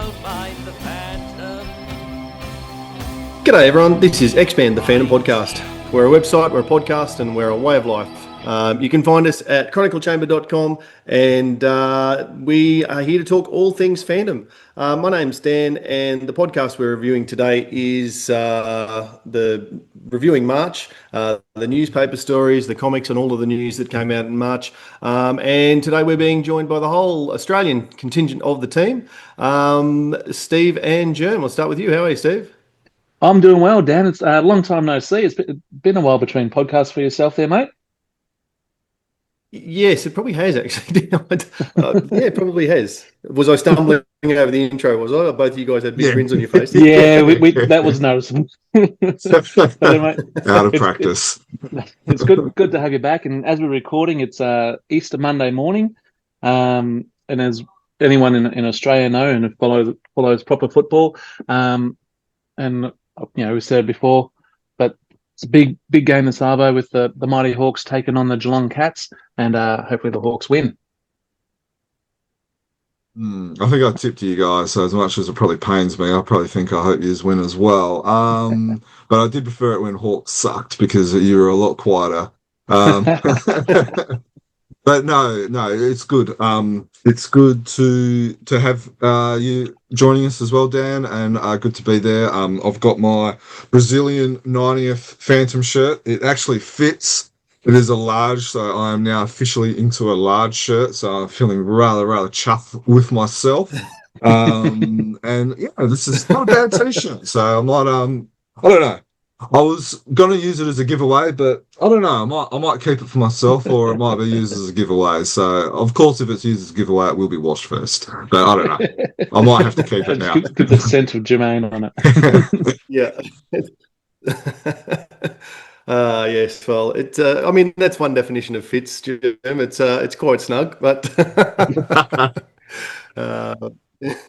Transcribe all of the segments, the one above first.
won't mind the phantom. G'day everyone, this is Expand the Phantom Podcast. We're a website, we're a podcast, and we're a way of life. You can find us at chroniclechamber.com, and we are here to talk all things fandom. My name's Dan, and the podcast we're reviewing today is the reviewing March, the newspaper stories, the comics, and all of the news that came out in March. And today we're being joined by the whole Australian contingent of the team, Steve and Jerm. We'll start with you. How are you, Steve? I'm doing well, Dan. It's a long time no see. It's been a while between podcasts for yourself there, mate. Yes, it probably has actually. Yeah, it probably has. Was I stumbling over the intro? Was I? Both of you guys had big grins on your face. Yeah, that was noticeable. Out of practice. It's good to have you back. And as we're recording, it's Easter Monday morning. And as anyone in Australia know and follows proper football, and we said it before, but it's a big game this arvo with the Mighty Hawks taking on the Geelong Cats, and hopefully the Hawks win. I think I tipped you guys, so as much as it probably pains me, I hope you win as well. But I did prefer it when Hawks sucked because you were a lot quieter. But no, it's good. It's good to have you joining us as well, Dan, and good to be there. I've got my Brazilian 90th Phantom shirt. It actually fits. It is a large, so I am now officially into a large shirt. So I'm feeling rather chuffed with myself. And yeah, this is not a bad t-shirt. So I'm not. I don't know. I was gonna use it as a giveaway, but I don't know. I might keep it for myself, or it might be used as a giveaway. So, of course, if it's used as a giveaway, it will be washed first. But I don't know. I might have to keep it now. Give the scent of Jermayn on it. Yeah. Yes. Well, it's. I mean, that's one definition of fits, Jim. It's quite snug, but.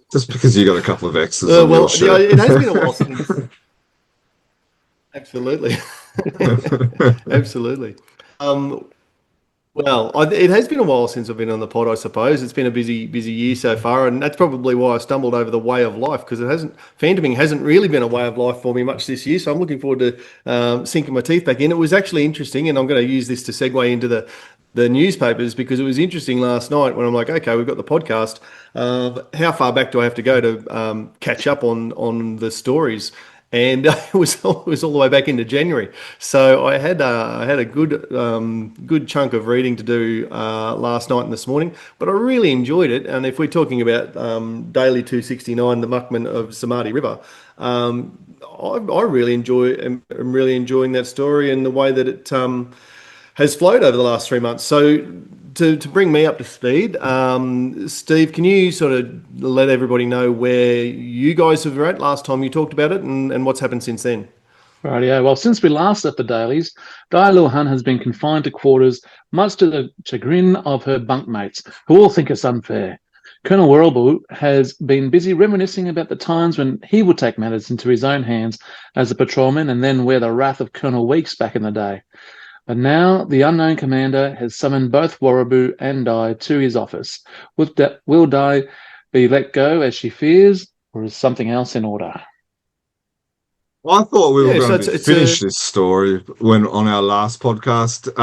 Just because you got a couple of X's on your shirt. Yeah, it has been a while since. Absolutely. Absolutely. Well, it has been a while since I've been on the pod, I suppose. It's been a busy year so far, and that's probably why I stumbled over the way of life, because fandoming hasn't really been a way of life for me much this year, so I'm looking forward to sinking my teeth back in. It was actually interesting, and I'm going to use this to segue into the newspapers, because it was interesting last night when I'm like, okay, we've got the podcast. How far back do I have to go to catch up on the stories? And it was all the way back into January, so I had a good chunk of reading to do last night and this morning. But I really enjoyed it. And if we're talking about Daily 269, the Muckmen of Zumaridi River, I really am really enjoying that story and the way that it has flowed over the last 3 months. So to bring me up to speed, Steve, can you sort of let everybody know where you guys have at last time you talked about it and what's happened since then? Rightio. Well, since we last left the dailies, Dai Luhan has been confined to quarters, much to the chagrin of her bunkmates, who all think it's unfair. Colonel Werribee has been busy reminiscing about the times when he would take matters into his own hands as a patrolman and then wear the wrath of Colonel Weeks back in the day. But now the unknown commander has summoned both Werribee and Dai to his office. Will Dai be let go as she fears, or is something else in order? Well, I thought we were going to finish this story when on our last podcast,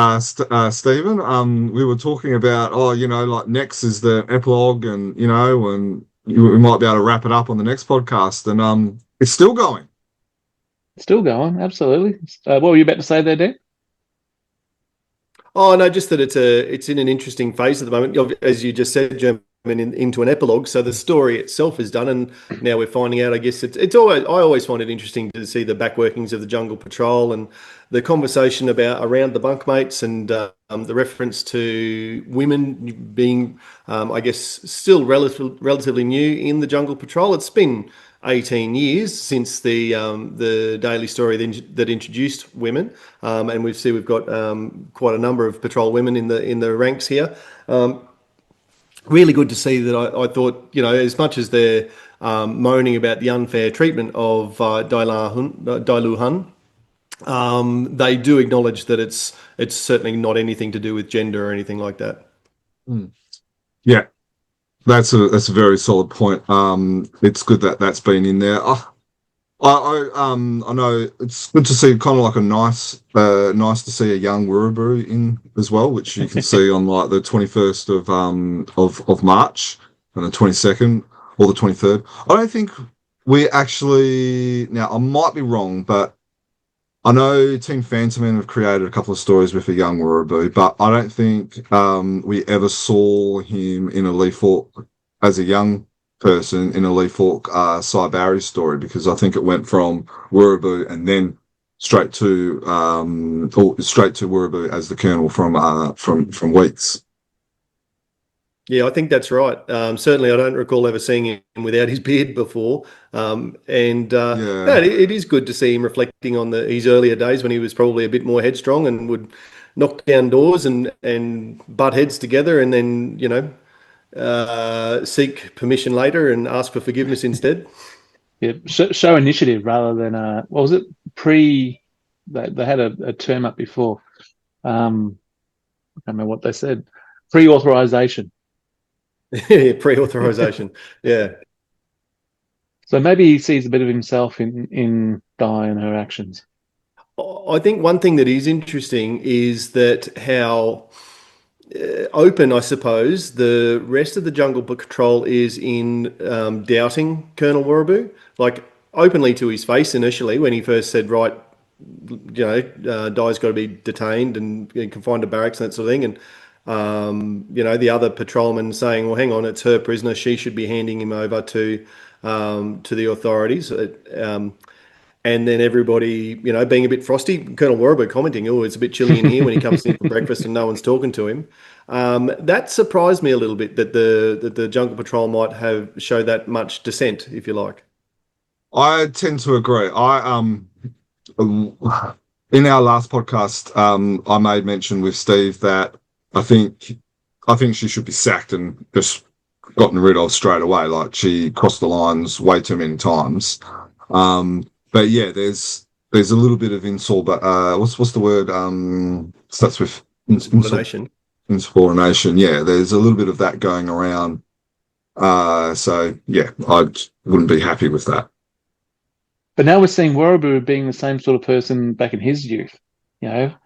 Stephen. We were talking about, like next is the epilogue, and we might be able to wrap it up on the next podcast, and it's still going. Still going, absolutely. What were you about to say there, Dan? Oh no, just that it's in an interesting phase at the moment, as you just said, Jermayn, into an epilogue. So the story itself is done, and now we're finding out. I guess it's always. I always find it interesting to see the back workings of the Jungle Patrol and the conversation around the bunkmates and the reference to women being, I guess, still relatively new in the Jungle Patrol. It's been 18 years since the daily story that introduced women, and we've got quite a number of patrol women in the ranks here. Really good to see that. I thought, as much as they're moaning about the unfair treatment of Dai Luhan, they do acknowledge that it's certainly not anything to do with gender or anything like that. Yeah. That's a very solid point. It's good that that's been in there. I know it's good to see kind of like a nice to see a young Werribee in as well, which you can see on like the 21st of March and the 22nd or the 23rd. I don't think we actually, now I might be wrong, but I know Team Phantom have created a couple of stories with a young Werribee, but I don't think we ever saw him in a Lee Falk as a young person in a Lee Falk Cy Barry story, because I think it went from Werribee and then straight to Werribee as the Colonel from Weeks. Yeah, I think that's right. Certainly, I don't recall ever seeing him without his beard before. No, it is good to see him reflecting on his earlier days when he was probably a bit more headstrong and would knock down doors and butt heads together, and then seek permission later and ask for forgiveness instead. Yeah, show initiative rather than what was it? They had a term up before. I don't know what they said. Pre-authorization. Yeah, pre-authorization. Yeah. So maybe he sees a bit of himself in Di and her actions. I think one thing that is interesting is that how open, I suppose, the rest of the Jungle Patrol is in doubting Colonel Werribee, like openly to his face initially when he first said, right, Di's got to be detained and confined to barracks and that sort of thing. And the other patrolman saying, well, hang on, it's her prisoner. She should be handing him over to the authorities. And then everybody, being a bit frosty, Colonel Werribee commenting, oh, it's a bit chilly in here when he comes in for breakfast and no one's talking to him. That surprised me a little bit that the Jungle Patrol might have showed that much dissent, if you like. I tend to agree. In our last podcast, I made mention with Steve that I think she should be sacked and just gotten rid of straight away. Like, she crossed the lines way too many times. But yeah, there's a little bit of insult, but what's the word? Starts with Insubordination. Insubordination. Yeah, there's a little bit of that going around. So yeah, I wouldn't be happy with that. But now we're seeing Werribee being the same sort of person back in his youth. There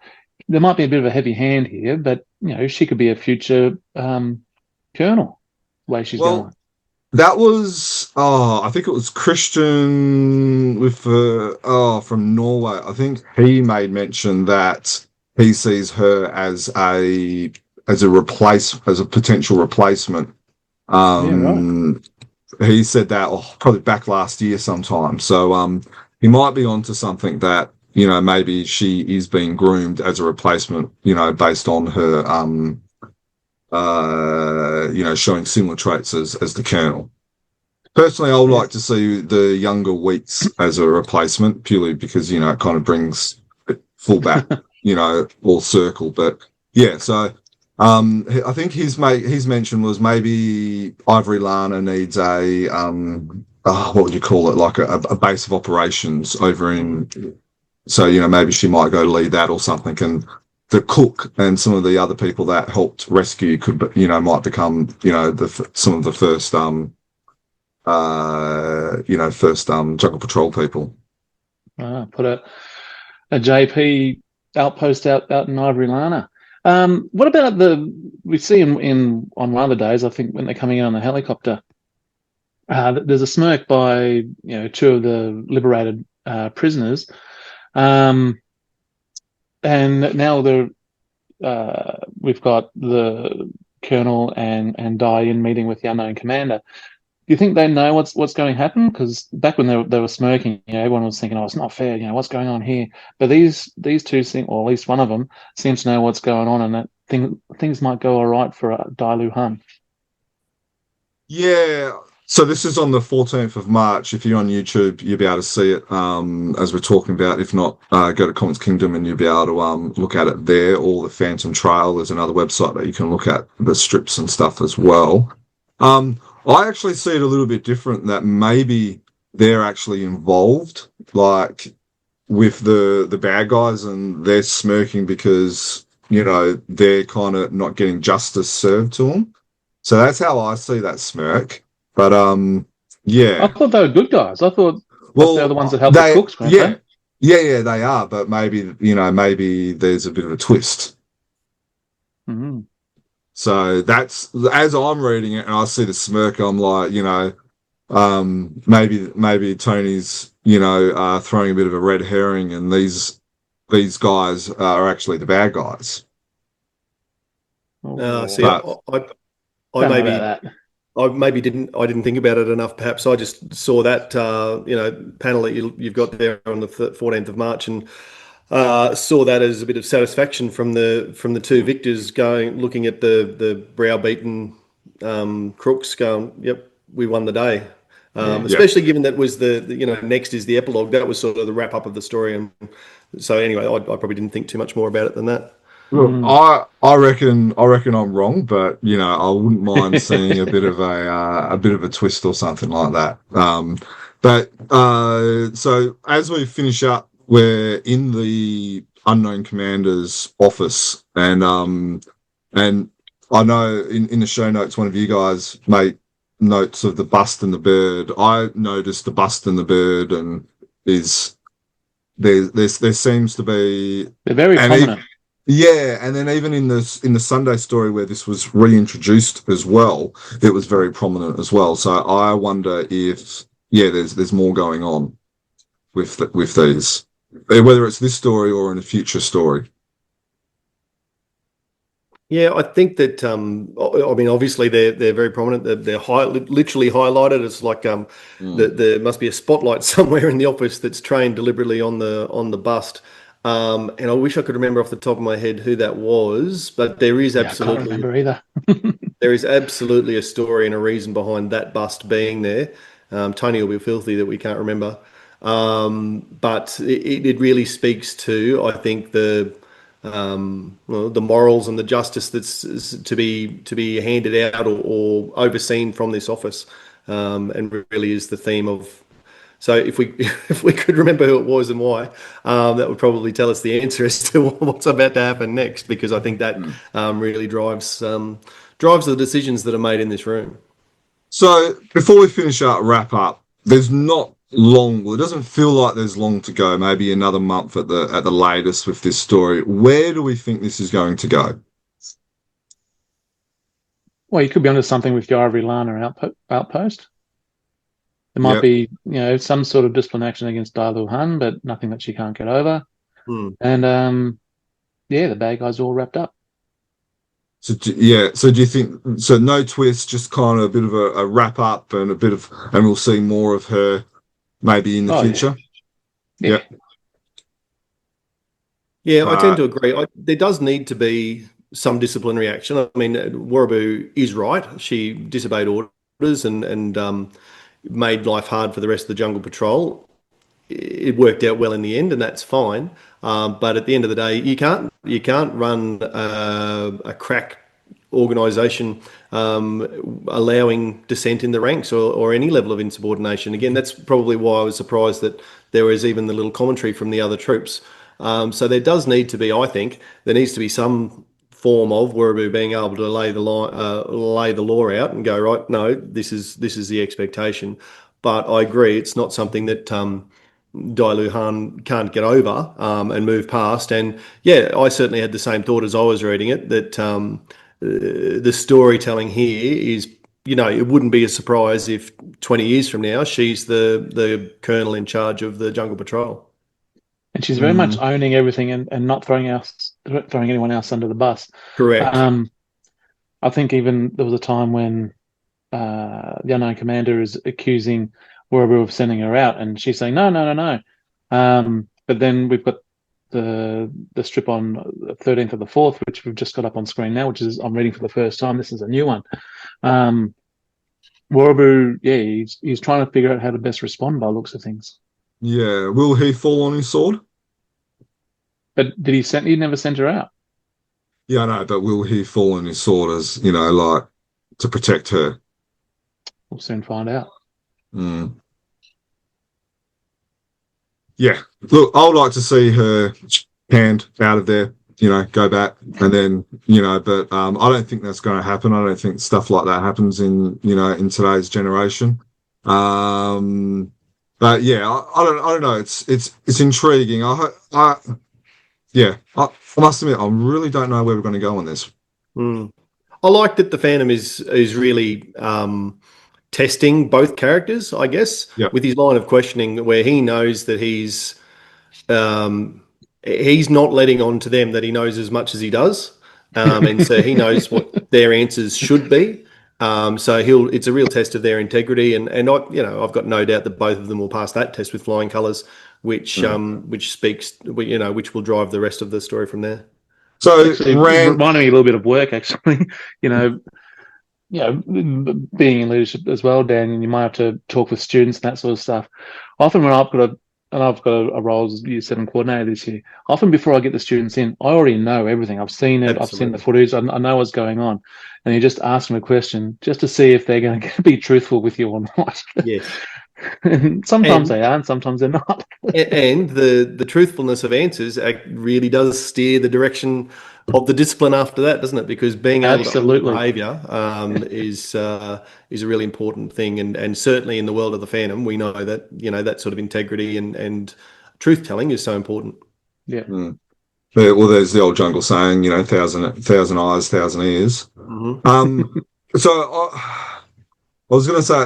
might be a bit of a heavy hand here, but she could be a future colonel. The way she's going. That was, I think it was Christian from Norway. I think he made mention that he sees her as a potential replacement. Right. He said that probably back last year sometime. So he might be onto something that, maybe she is being groomed as a replacement, based on her showing similar traits as the Colonel. Personally, I would like to see the younger Weeks as a replacement, purely because, it kind of brings it full back, all circle. But yeah, so I think his mention was maybe Ivory Lana needs a what would you call it, like a base of operations over in. So maybe she might go lead that or something, and the cook and some of the other people that helped rescue could, might become, some of the first, Jungle Patrol people. Put a JP outpost out in Ivory Lana. What about we see on one of the days, I think when they're coming in on the helicopter, there's a smirk by, two of the liberated prisoners. And now we've got the Colonel and Di in meeting with the unknown commander. Do you think they know what's going to happen? Because back when they were smirking, everyone was thinking, "Oh, it's not fair. What's going on here?" But these two think, or at least one of them, seems to know what's going on, and that things might go all right for Dai Lu Han. Yeah. So this is on the 14th of March. If you're on YouTube, you'll be able to see it as we're talking about. If not, go to Comics Kingdom and you'll be able to look at it there. Or the Phantom Trail. There's another website that you can look at the strips and stuff as well. I actually see it a little bit different, that maybe they're actually involved, like with the bad guys, and they're smirking because, they're kind of not getting justice served to them. So that's how I see that smirk. But I yeah. thought they were good guys. I thought Well, they were the ones that helped the cooks, weren't yeah, they? yeah, they are. But maybe maybe there's a bit of a twist. Mm-hmm. So that's as I'm reading it, and I see the smirk. I'm like, maybe Tony's, throwing a bit of a red herring, and these guys are actually the bad guys. See, But I Don't know maybe about that. I didn't think about it enough. Perhaps I just saw that panel that you've got there on the 14th of March and saw that as a bit of satisfaction from the two victors looking at the browbeaten crooks going, yep, we won the day. Especially given that was next is the epilogue. That was sort of the wrap up of the story, and so anyway, I probably didn't think too much more about it than that. look, I reckon I'm wrong, but I wouldn't mind seeing a bit of a twist or something like that. So as we finish up, we're in the unknown commander's office, and I know in the show notes one of you guys made notes of the bust and the bird. I noticed the bust and the bird, and is there seems to be They're very prominent. yeah, and then even in the Sunday story where this was reintroduced as well, it was very prominent as well. So I wonder if there's more going on with these, whether it's this story or in a future story. Yeah, I think that I mean, obviously they're very prominent. They're literally highlighted. It's like there must be a spotlight somewhere in the office that's trained deliberately on the bust. And I wish I could remember off the top of my head who that was, but there is I can't remember either. there is absolutely a story and a reason behind that bust being there. Tony will be filthy that we can't remember, but it really speaks to, I think, the morals and the justice that's to be handed out or overseen from this office, and really is the theme of. So if we could remember who it was and why, that would probably tell us the answer as to what's about to happen next, because I think that really drives the decisions that are made in this room. So before we finish up, wrap up, there's not long. Well, it doesn't feel like there's long to go. Maybe another month at the latest with this story. Where do we think this is going to go? Well, you could be onto something with the Ivory Lana outpost. There might be, some sort of discipline action against Dailu Han, but nothing that she can't get over. And the bad guys are all wrapped up. So do you think so? No twist, just kind of a bit of a wrap up and and we'll see more of her maybe in the future. Yeah. Yeah, I tend to agree. There does need to be some disciplinary action. I mean, Warraboo is right. She disobeyed orders and made life hard for the rest of the Jungle Patrol. It worked out well in the end, and that's fine. But at the end of the day, you can't run a crack organisation allowing dissent in the ranks or any level of insubordination. Again, that's probably why I was surprised that there was even the little commentary from the other troops. So there does need to be, I think, there needs to be some form of Werribee being able to lay the law out and go, right, no, this is the expectation. But I agree, it's not something that Dailu Han can't get over and move past. And yeah, I certainly had the same thought as I was reading it, that the storytelling here is, it wouldn't be a surprise if 20 years from now she's the colonel in charge of the Jungle Patrol. And she's very much owning everything and not throwing anyone else under the bus. Correct. I think even there was a time when the unknown commander is accusing Werribee of sending her out, and she's saying no. But then we've got the strip on the 13th of the 4th, which we've just got up on screen now, which is I'm reading for the first time. This is a new one. Werribee, he's trying to figure out how to best respond by the looks of things. Yeah, will he fall on his sword? But did he send? He never sent her out. Yeah, I know, but will he fall on his sword as like to protect her? We'll soon find out. Yeah, look, I would like to see her hand out of there. go back and then, but I don't think that's going to happen. I don't think stuff like that happens in today's generation. But yeah, I don't know. It's intriguing. I must admit, I really don't know where we're going to go on this. I like that the Phantom is really testing both characters, I guess, with his line of questioning, where he knows that he's not letting on to them that he knows as much as he does, and so he knows what their answers should be. So it's a real test of their integrity, and I've got no doubt that both of them will pass that test with flying colours, which will drive the rest of the story from there. So actually, it reminded me a little bit of work, actually. Being in leadership as well, Dan, and you might have to talk with students and that sort of stuff. Often when I've got a role as Year 7 coordinator this year, often before I get the students in, I already know everything. I've seen it. Absolutely. I've seen the footage. I know what's going on. And you just ask them a question just to see if they're going to be truthful with you or not. Yes. And sometimes they are and sometimes they're not. And the truthfulness of answers really does steer the direction of the discipline after that, doesn't it? Because being able to alter behaviour is a really important thing, and certainly in the world of the Phantom, we know that that sort of integrity and truth telling is so important. Yeah. Yeah, well, there's the old jungle saying, thousand eyes, thousand ears. Mm-hmm. So I was going to say,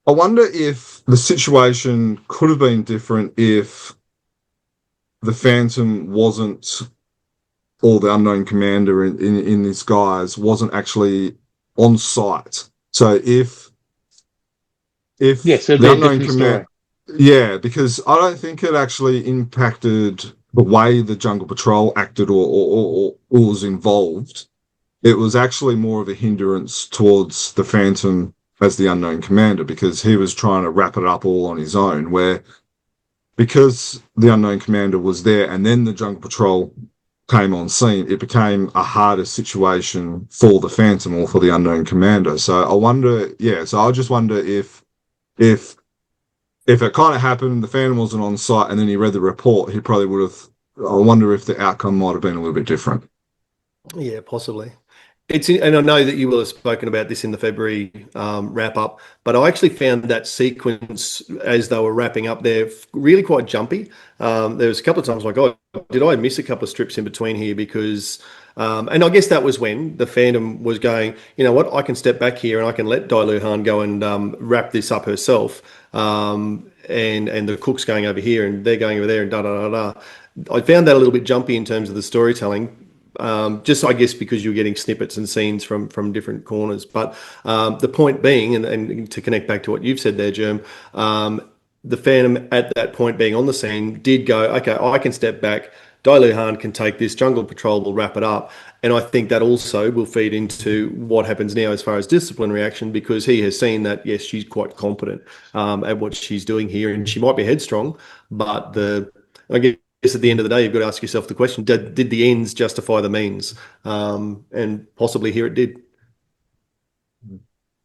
I wonder if the situation could have been different if the Phantom wasn't, or the unknown commander in this guise wasn't actually on site. So if the unknown commander, because I don't think it actually impacted the way the Jungle Patrol acted or was involved. It was actually more of a hindrance towards the Phantom as the unknown commander, because he was trying to wrap it up all on his own, because the unknown commander was there and then the Jungle Patrol came on scene, it became a harder situation for the Phantom or for the unknown commander. So I just wonder if it kind of happened, the Phantom wasn't on site and then he read the report, he probably would have, I wonder if the outcome might have been a little bit different. Yeah, possibly. And I know that you will have spoken about this in the February wrap up, but I actually found that sequence as they were wrapping up there really quite jumpy. There was a couple of times like, oh, did I miss a couple of strips in between here? Because, and I guess that was when the Phantom was going, you know what, I can step back here and I can let Dai Luhan go and wrap this up herself. And the cook's going over here and they're going over there and da-da-da-da. I found that a little bit jumpy in terms of the storytelling. Just I guess because you're getting snippets and scenes from different corners. But the point being, and to connect back to what you've said there, Germ, the Phantom at that point being on the scene did go, okay, I can step back. Dai Luhan can take this. Jungle Patrol will wrap it up. And I think that also will feed into what happens now as far as disciplinary action, because he has seen that, yes, she's quite competent at what she's doing here, and she might be headstrong, but I guess at the end of the day, you've got to ask yourself the question, did the ends justify the means? And possibly here it did.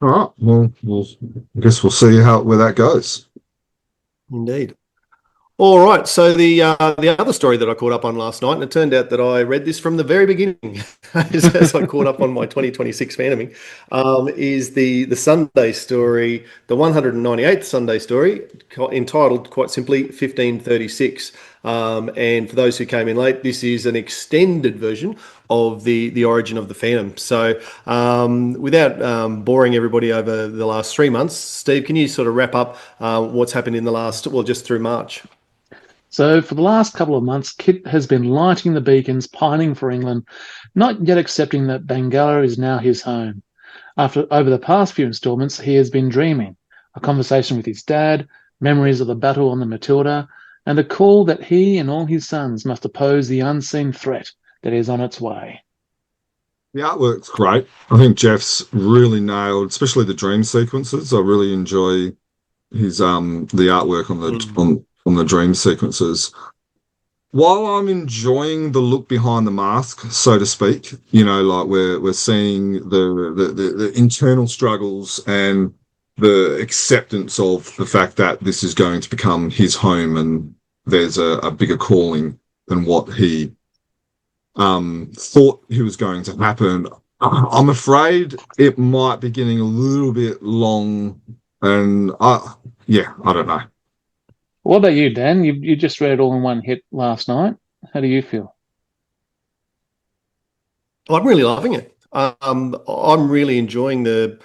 All right. Well, I guess we'll see where that goes. Indeed. All right. So the other story that I caught up on last night, and it turned out that I read this from the very beginning as I caught up on my 2026 Phantoming, is the Sunday story, the 198th Sunday story, entitled quite simply 1536. And for those who came in late, this is an extended version of the origin of the Phantom. So without boring everybody over the last 3 months, Steve, can you sort of wrap up what's happened in the last, just through March? So for the last couple of months, Kit has been lighting the beacons, pining for England, not yet accepting that Bengala is now his home. Over the past few instalments, he has been dreaming, a conversation with his dad, memories of the battle on the Matilda, and a call that he and all his sons must oppose the unseen threat that is on its way. The artwork's great. I think Jeff's really nailed, especially the dream sequences. I really enjoy his the artwork on the dream sequences. While I'm enjoying the look behind the mask, so to speak, like we're seeing the internal struggles and the acceptance of the fact that this is going to become his home, and there's a bigger calling than what he thought he was going to happen. I'm afraid it might be getting a little bit long, and yeah, I don't know. What about you, Dan? You just read it all in one hit last night. How do you feel? I'm really loving it. I'm really enjoying the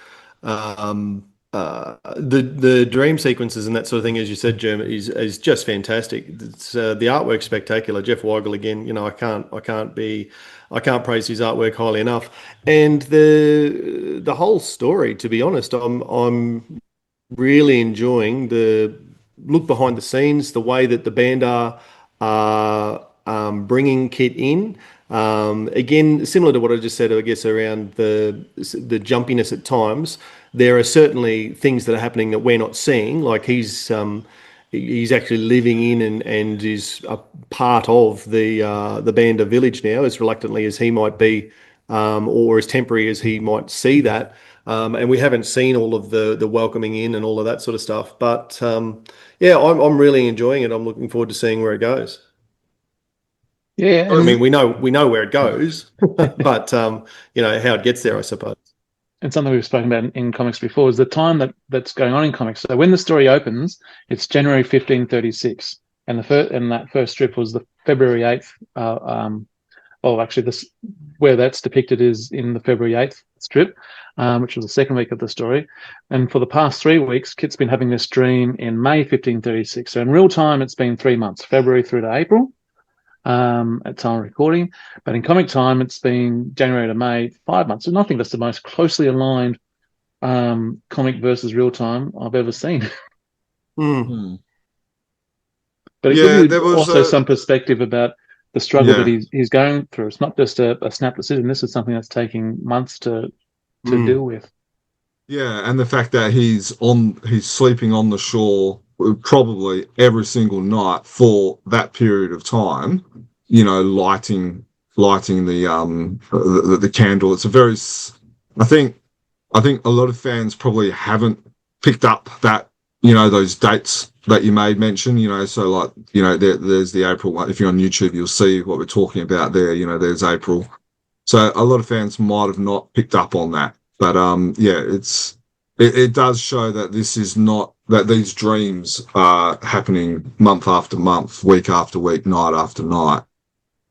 dream sequences and that sort of thing, as you said, Jermayn, is just fantastic. It's the artwork spectacular. Jeff Weigel again. I can't praise his artwork highly enough. And the whole story, to be honest, I'm really enjoying the look behind the scenes, the way that the band are bringing Kit in. Again, similar to what I just said, I guess around the jumpiness at times. There are certainly things that are happening that we're not seeing. Like he's actually living in and is a part of the Banda village now, as reluctantly as he might be, or as temporary as he might see that. And we haven't seen all of the welcoming in and all of that sort of stuff. But yeah, I'm really enjoying it. I'm looking forward to seeing where it goes. Yeah, I and, mean, we know where it goes, but how it gets there, I suppose. and something we've spoken about in comics before is the time that's going on in comics. So when the story opens, it's January 1536, and that first strip was the February 8th. Actually, this where that's depicted is in the February 8th strip, which was the second week of the story. And for the past 3 weeks, Kit's been having this dream in May 1536. So in real time, it's been 3 months, February through to April. At time of recording, but in comic time, it's been January to May, 5 months. And I think that's the most closely aligned comic versus real time I've ever seen. Mm. But it Yeah, gives there you was also some perspective about the struggle that yeah. he's going through. It's not just a snap decision. This is something that's taking months to deal with. Yeah, and the fact that he's sleeping on the shore probably every single night for that period of time, lighting the candle. It's a very I think a lot of fans probably haven't picked up that, those dates that you made mention, so like, there's the April one. If you're on YouTube, you'll see what we're talking about there, there's April. So a lot of fans might have not picked up on that. But yeah, it does show that this is not that these dreams are happening month after month, week after week, night after night.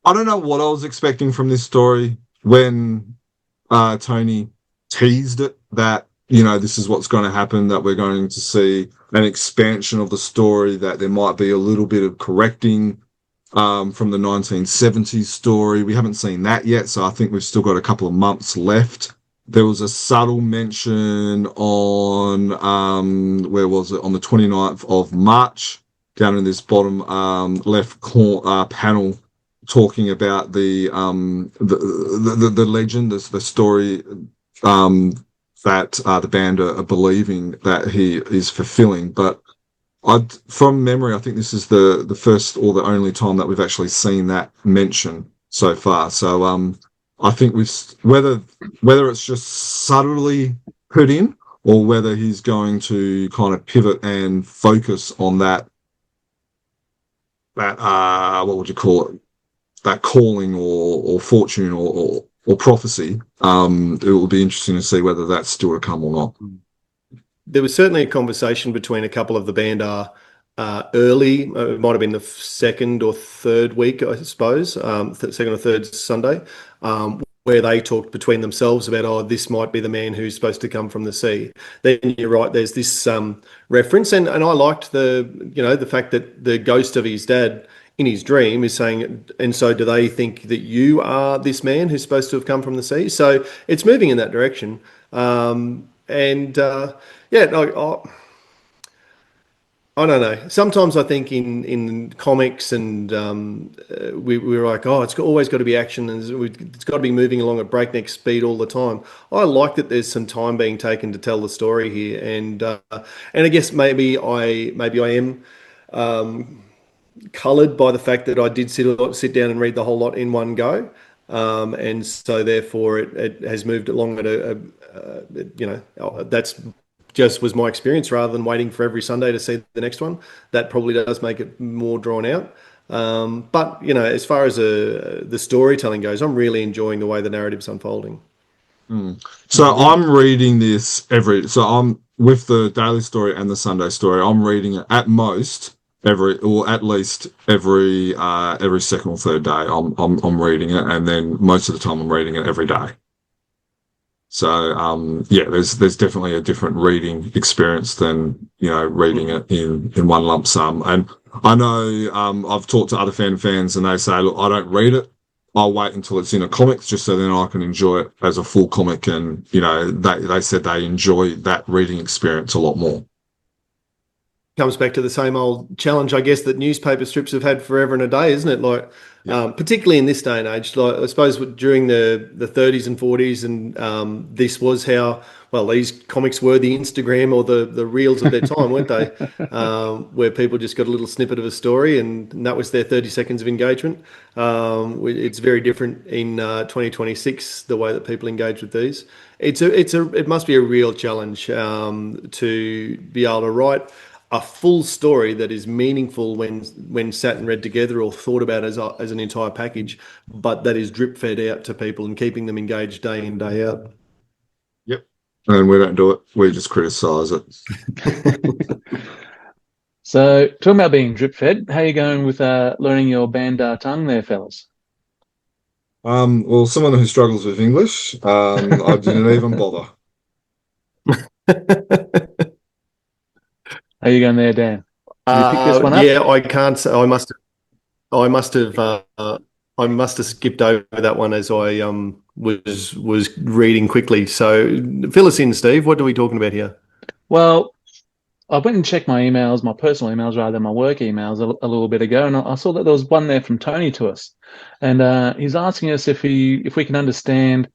I don't know what I was expecting from this story when Tony teased it that this is what's going to happen, that we're going to see an expansion of the story, that there might be a little bit of correcting from the 1970s story. We haven't seen that yet, so I think we've still got a couple of months left. There was a subtle mention on, where was it? On the 29th of March, down in this bottom left panel, talking about the legend, the story that the band are believing that he is fulfilling. But from memory, I think this is the first or the only time that we've actually seen that mention so far. So I think whether it's just subtly put in, or whether he's going to kind of pivot and focus on that what would you call it, that calling or fortune or prophecy. It will be interesting to see whether that's still to come or not. There was certainly a conversation between a couple of the band early. It might have been the second or third week, I suppose, second or third Sunday, where they talked between themselves about, this might be the man who's supposed to come from the sea. Then you're right, there's this reference, and I liked the fact that the ghost of his dad in his dream is saying, and so do they think that you are this man who's supposed to have come from the sea? So it's moving in that direction. I don't know. Sometimes I think in comics and we're like, it's always got to be action and it's got to be moving along at breakneck speed all the time. I like that there's some time being taken to tell the story here, and I guess maybe I am coloured by the fact that I did sit down and read the whole lot in one go, and so therefore it has moved along at that's just was my experience, rather than waiting for every Sunday to see the next one. That probably does make it more drawn out. But, as far as the storytelling goes, I'm really enjoying the way the narrative's unfolding. So I'm reading this so I'm with the daily story and the Sunday story. I'm reading it at most at least every second or third day. I'm reading it, and then most of the time I'm reading it every day. So there's definitely a different reading experience than reading it in one lump sum. And I know I've talked to other fans, and they say, look, I don't read it. I'll wait until it's in a comic, just so then I can enjoy it as a full comic. And they said they enjoy that reading experience a lot more. Comes back to the same old challenge, I guess, that newspaper strips have had forever and a day, isn't it? Like, particularly in this day and age, like I suppose during the 30s and 40s, and this was how, these comics were the Instagram or the reels of their time, weren't they? Where people just got a little snippet of a story, and that was their 30 seconds of engagement. It's very different in 2026, the way that people engage with these. It must be a real challenge to be able to write a full story that is meaningful when sat and read together, or thought about as an entire package, but that is drip fed out to people and keeping them engaged day in, day out. Yep. And we don't do it. We just criticise it. So, talking about being drip fed, how are you going with learning your Bandar tongue there, fellas? Well, someone who struggles with English, I didn't even bother. How are you going there, Dan? Did you pick this one up? Yeah, I can't say. I must have skipped over that one as I was reading quickly. So fill us in, Steve. What are we talking about here? Well, I went and checked my emails, my personal emails rather than my work emails a little bit ago, and I saw that there was one there from Tony to us, and he's asking us if we can understand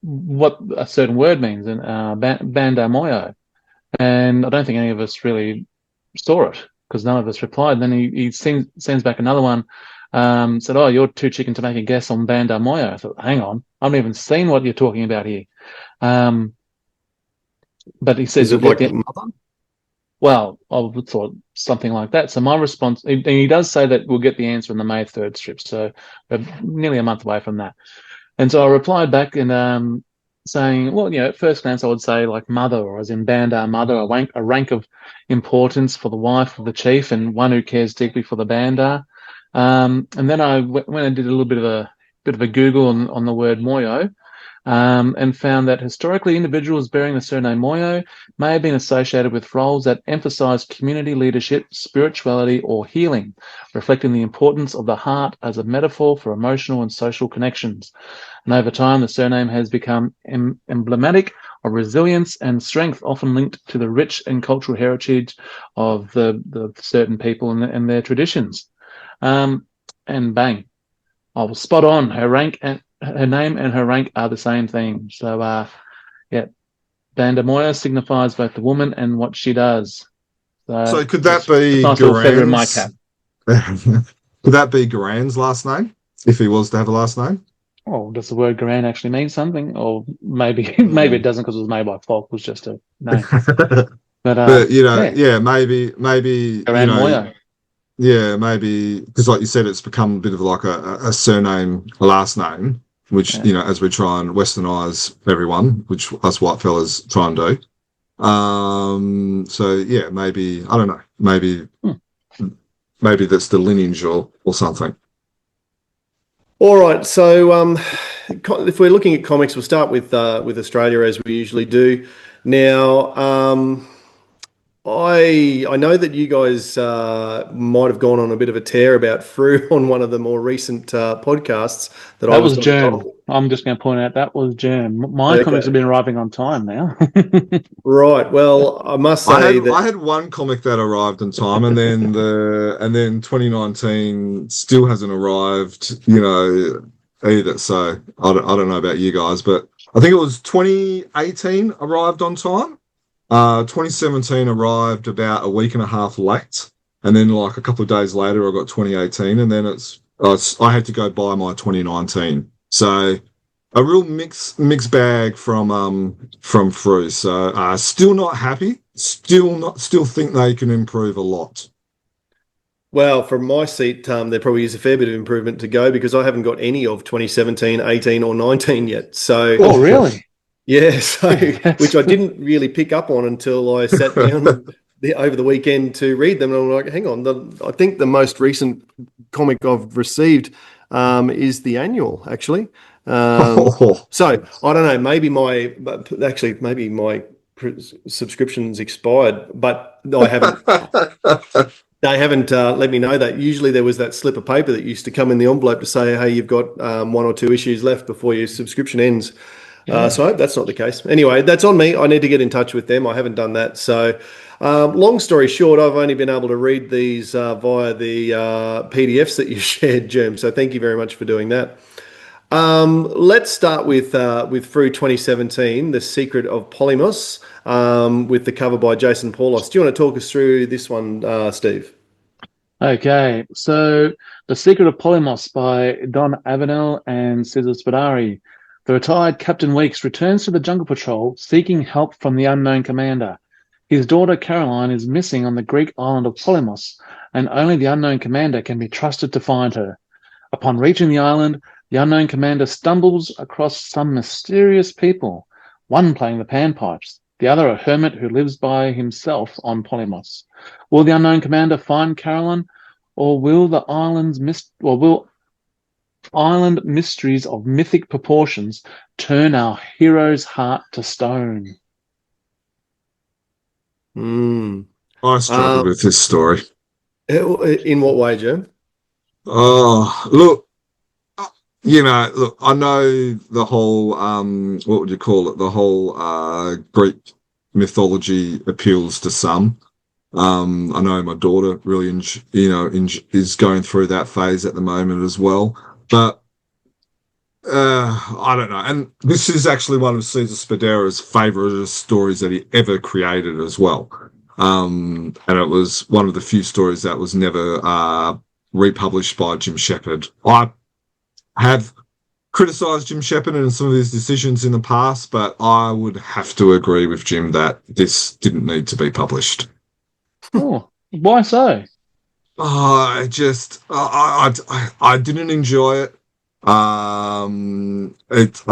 what a certain word means in Bandar Moyo. And I don't think any of us really saw it, because none of us replied. Then he sends back another one, said, "Oh, you're too chicken to make a guess on Bandar Moyo." I thought, hang on, I haven't even seen what you're talking about here. But he says, Is it like mother? Well, I would thought something like that. So my response, and he does say that we'll get the answer in the May 3rd strip. So we're nearly a month away from that. And so I replied back and saying, well, at first glance, I would say like mother, or as in Bandar mother, a rank of importance for the wife of the chief and one who cares deeply for the Bandar. And then I went and did a little bit of a Google on the word Moyo, and found that historically individuals bearing the surname Moyo may have been associated with roles that emphasized community leadership, spirituality, or healing, reflecting the importance of the heart as a metaphor for emotional and social connections. And over time, the surname has become emblematic of resilience and strength, often linked to the rich and cultural heritage of the certain people and their traditions. And bang, I was spot on. Her name and her rank are the same thing. So, Bandar Moyo signifies both the woman and what she does. So could that be nice little feather in my cap? Could that be Garan's last name, if he was to have a last name? Oh, does the word Garan actually mean something? Or maybe it doesn't, because it was made by Falk, was just a name. But maybe Garan Moyo. Yeah, maybe, because like you said, it's become a bit of like a surname, a last name, which, as we try and westernise everyone, which us white fellas try and do. So, yeah, maybe, I don't know, maybe that's the lineage or something. All right, so if we're looking at comics, we'll start with Australia, as we usually do. Now, I know that you guys might have gone on a bit of a tear about Frew on one of the more recent podcasts. That was Germ. I'm just going to point out that was Germ. My comics have been arriving on time now. Right. Well, I must say I had one comic that arrived on time, and then 2019 still hasn't arrived. Either. So I don't know about you guys, but I think it was 2018 arrived on time. 2017 arrived about a week and a half late, and then like a couple of days later I got 2018, and then I had to go buy my 2019. So a real mixed bag from Frew. So still not happy. Still think they can improve a lot. Well, from my seat, there probably is a fair bit of improvement to go because I haven't got any of 2017, 18, or 19 yet. So, Oh, really? yeah, so which I That's- didn't really pick up on until I sat down over the weekend to read them. And I'm like, hang on, I think the most recent comic I've received is the annual, actually. So I don't know, maybe my subscription's expired, but I haven't. They haven't let me know that. Usually there was that slip of paper that used to come in the envelope to say, hey, you've got one or two issues left before your subscription ends. Yeah. So I hope that's not the case. Anyway, that's on me. I need to get in touch with them. I haven't done that. So long story short, I've only been able to read these via the PDFs that you shared, Germ. So thank you very much for doing that. Let's start with Frew 2017, The Secret of Polymos, with the cover by Jason Paulos. Do you want to talk us through this one, Steve? Okay, so The Secret of Polymos by Don Avenel and Cesar Spadari. The retired Captain Weeks returns to the Jungle Patrol seeking help from the unknown commander. His daughter Caroline is missing on the Greek island of Polymos, and only the unknown commander can be trusted to find her. Upon reaching the island, the unknown commander stumbles across some mysterious people, one playing the panpipes, the other a hermit who lives by himself on Polymos. Will the unknown commander find Caroline, or will island mysteries of mythic proportions turn our hero's heart to stone? I struggle with this story. In what way, Jim? Oh, look, I know the whole, what would you call it? The whole Greek mythology appeals to some. I know my daughter really, is going through that phase at the moment as well. But I don't know. And this is actually one of Cesar Spadera's favourite stories that he ever created as well. And it was one of the few stories that was never republished by Jim Shepard. I have criticised Jim Shepard and some of his decisions in the past, but I would have to agree with Jim that this didn't need to be published. Oh, why so? I didn't enjoy it. I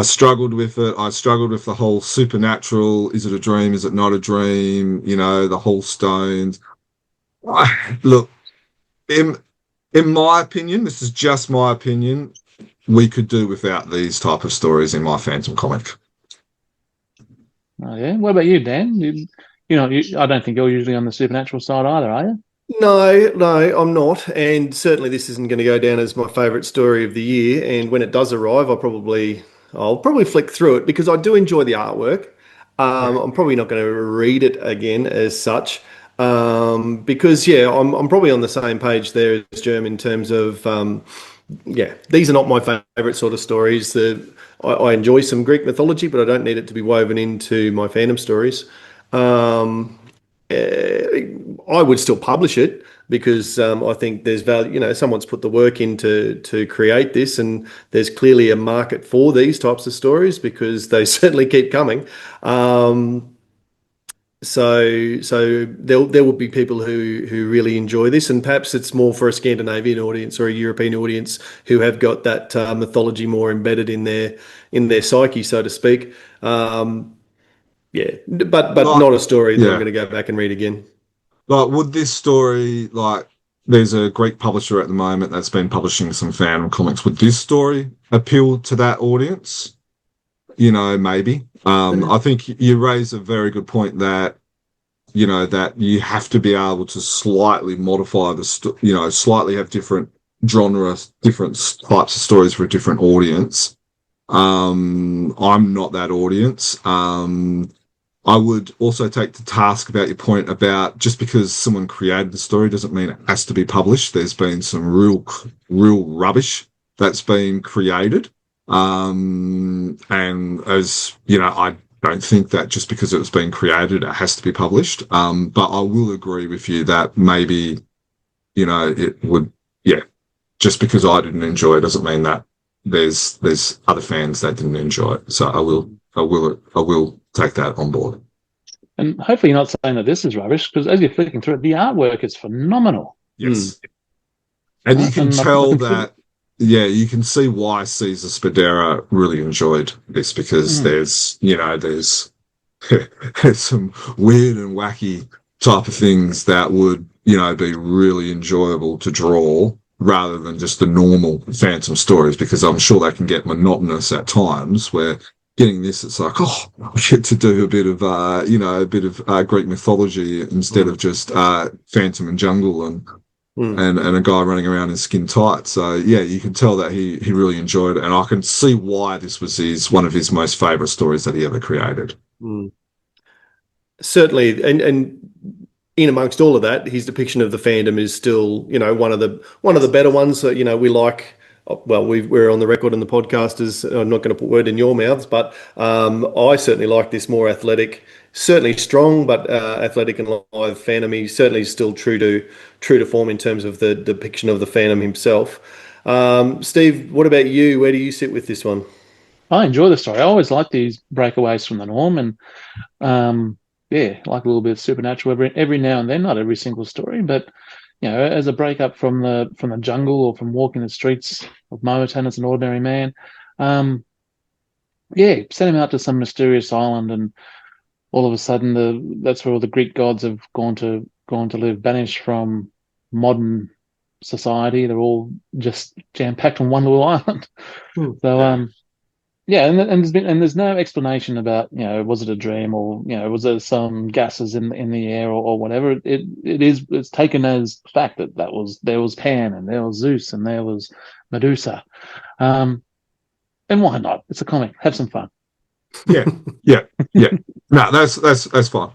struggled with it. I struggled with the whole supernatural. Is it a dream? Is it not a dream? The whole stones. Look, in my opinion, this is just my opinion, we could do without these type of stories in my Phantom comic. Oh, yeah. What about you, Dan? I don't think you're usually on the supernatural side either, are you? No, I'm not. And certainly this isn't going to go down as my favourite story of the year. And when it does arrive, I'll probably flick through it because I do enjoy the artwork. I'm probably not going to read it again as such. Because I'm probably on the same page there as Germ in terms of these are not my favourite sort of stories. I enjoy some Greek mythology, but I don't need it to be woven into my Phantom stories. I would still publish it because I think there's value. Someone's put the work in to create this, and there's clearly a market for these types of stories because they certainly keep coming. So there will be people who really enjoy this, and perhaps it's more for a Scandinavian audience or a European audience who have got that mythology more embedded in their psyche, so to speak. But not a story that I'm going to go back and read again. Like, would this story, there's a Greek publisher at the moment that's been publishing some Phantom comics. Would this story appeal to that audience? Maybe. I think you raise a very good point that, that you have to be able to slightly modify slightly have different genres, different types of stories for a different audience. I'm not that audience. I would also take to task about your point about just because someone created the story doesn't mean it has to be published. There's been some real rubbish that's been created. And as I don't think that just because it was being created, it has to be published. But I will agree with you that maybe, it would, just because I didn't enjoy it doesn't mean that there's other fans that didn't enjoy it. So I will take that on board. And hopefully you're not saying that this is rubbish, because as you're flicking through it, the artwork is phenomenal. Yes. And you can And tell that, you can see why Cesar Spadera really enjoyed this, because there's some weird and wacky type of things that would, be really enjoyable to draw rather than just the normal Phantom stories, because I'm sure they can get monotonous at times where getting this, it's like, oh, I get to do a bit of, Greek mythology instead of just Phantom and jungle and a guy running around in skin tight. So you can tell that he really enjoyed it, and I can see why this was one of his most favourite stories that he ever created. Certainly, and in amongst all of that, his depiction of the fandom is still, one of the better ones that we like. Well, we're on the record in the podcast as I'm not going to put word in your mouths, but I certainly like this more athletic, certainly strong, but athletic and live Phantom. He's certainly still true to form in terms of the depiction of the Phantom himself. Steve, what about you? Where do you sit with this one? I enjoy the story. I always like these breakaways from the norm, and like a little bit of supernatural every now and then. Not every single story, but as a break up from the jungle or from walking the streets of Momotan as an ordinary man. Send him out to some mysterious island, and all of a sudden that's where all the Greek gods have gone to live, banished from modern society. They're all just jam packed on one little island. So there's no explanation about was it a dream, or was there some gases in the air or whatever. It's taken as fact that there was Pan, and there was Zeus, and there was Medusa, and why not? It's a comic. Have some fun. Yeah. No, that's fine.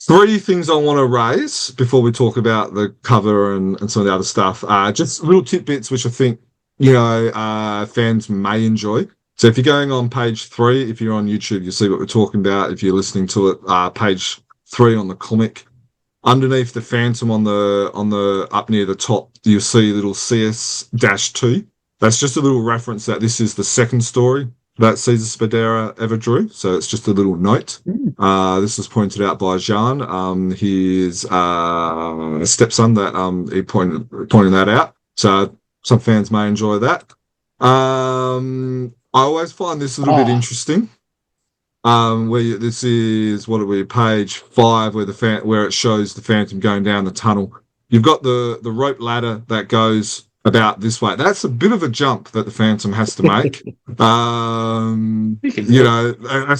Three things I want to raise before we talk about the cover and some of the other stuff. Just little tidbits which I think fans may enjoy. So if you're going on page 3, if you're on YouTube, you'll see what we're talking about. If you're listening to it, page 3 on the comic, underneath the Phantom on the up near the top, you'll see little CS-2. That's just a little reference that this is the second story that Cesar Spadera ever drew. So it's just a little note. This was pointed out by Jean, his stepson, that he pointed that out. So some fans may enjoy that. I always find this a little bit interesting. This is page 5, where it shows the Phantom going down the tunnel. You've got the rope ladder that goes about this way. That's a bit of a jump that the Phantom has to make. That's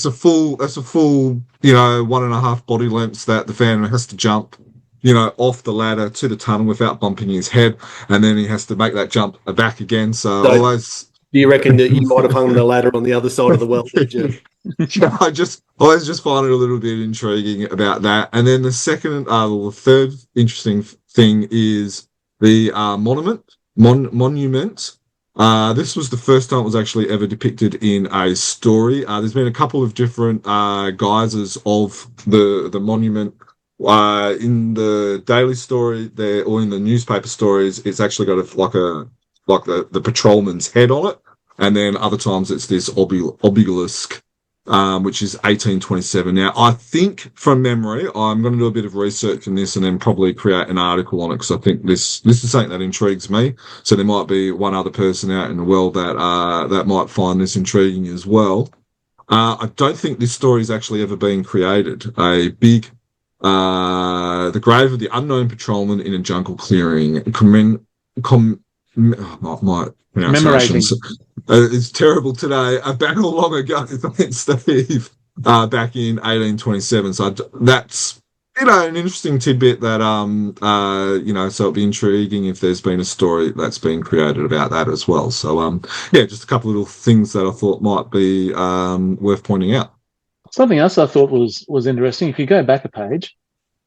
a full 1.5 body lengths that the Phantom has to jump, off the ladder to the tunnel without bumping his head, and then he has to make that jump back again. So always. Do you reckon that you might have hung the ladder on the other side of the well? I always just find it a little bit intriguing about that. And then the third interesting thing is the monument. This was the first time it was actually ever depicted in a story. There's been a couple of different guises of the monument. In the daily story there, or in the newspaper stories, it's actually got the patrolman's head on it, and then other times it's this obelisk, which is 1827. Now, I think from memory, I'm going to do a bit of research on this and then probably create an article on it, because I think this is something that intrigues me. So there might be one other person out in the world that might find this intriguing as well. I don't think this story has actually ever been created. The grave of the unknown patrolman in a jungle clearing. My pronunciation is terrible today. Back long ago, thanks, Steve. Back in 1827. So that's an interesting tidbit that so it'll be intriguing if there's been a story that's been created about that as well. So just a couple of little things that I thought might be worth pointing out. Something else I thought was interesting. If you go back a page,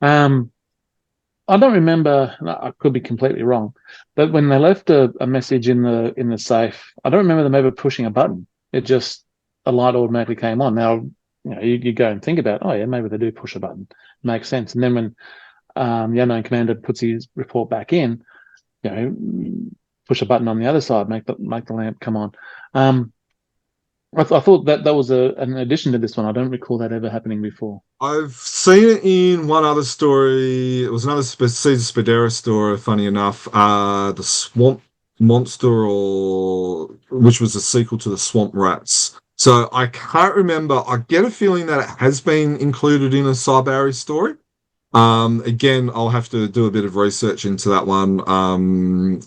I don't remember. I could be completely wrong, but when they left a message in the safe, I don't remember them ever pushing a button. It just, a light automatically came on. Now, you go and think about, maybe they do push a button. It makes sense. And then when the unknown commander puts his report back in, push a button on the other side, make the lamp come on. I thought that was an addition to this one. I don't recall that ever happening before. I've seen it in one other story. It was another Caesar Spadera story, funny enough. The Swamp Monster, or which was a sequel to the Swamp Rats. So I can't remember. I get a feeling that it has been included in a Cybarry story. Again, I'll have to do a bit of research into that one.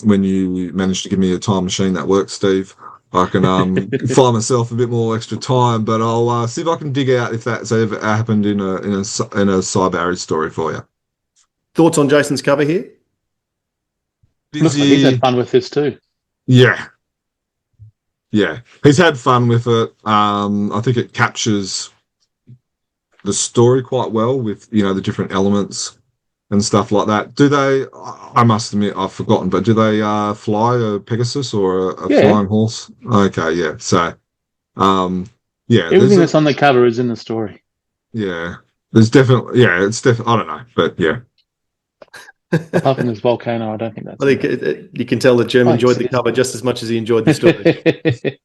When you manage to give me a time machine that works, Steve, I can find myself a bit more extra time, but I'll see if I can dig out if that's ever happened in a Cybarry story for you. Thoughts on Jason's cover here? Looks like he's had fun with this too. Yeah, he's had fun with it. I think it captures the story quite well with the different elements and stuff like that. Do they? I must admit, I've forgotten, but do they fly a Pegasus or a flying horse? Okay, yeah. So, everything that's on the cover is in the story. Yeah, there's definitely. Yeah, it's definitely. I don't know, but yeah. Apart from this volcano, I don't think that's. I think you can tell that Jim enjoyed the cover just as much as he enjoyed the story.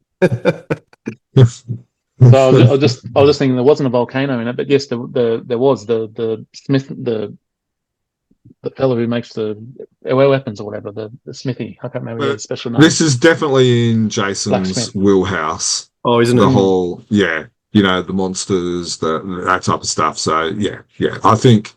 So I was just thinking there wasn't a volcano in it, but yes, there was the Smith, the fellow who makes the weapons or whatever, the smithy. I can't remember his special name. This is definitely in Jason's wheelhouse. Oh, isn't it? The whole, the monsters, that type of stuff. So yeah. I think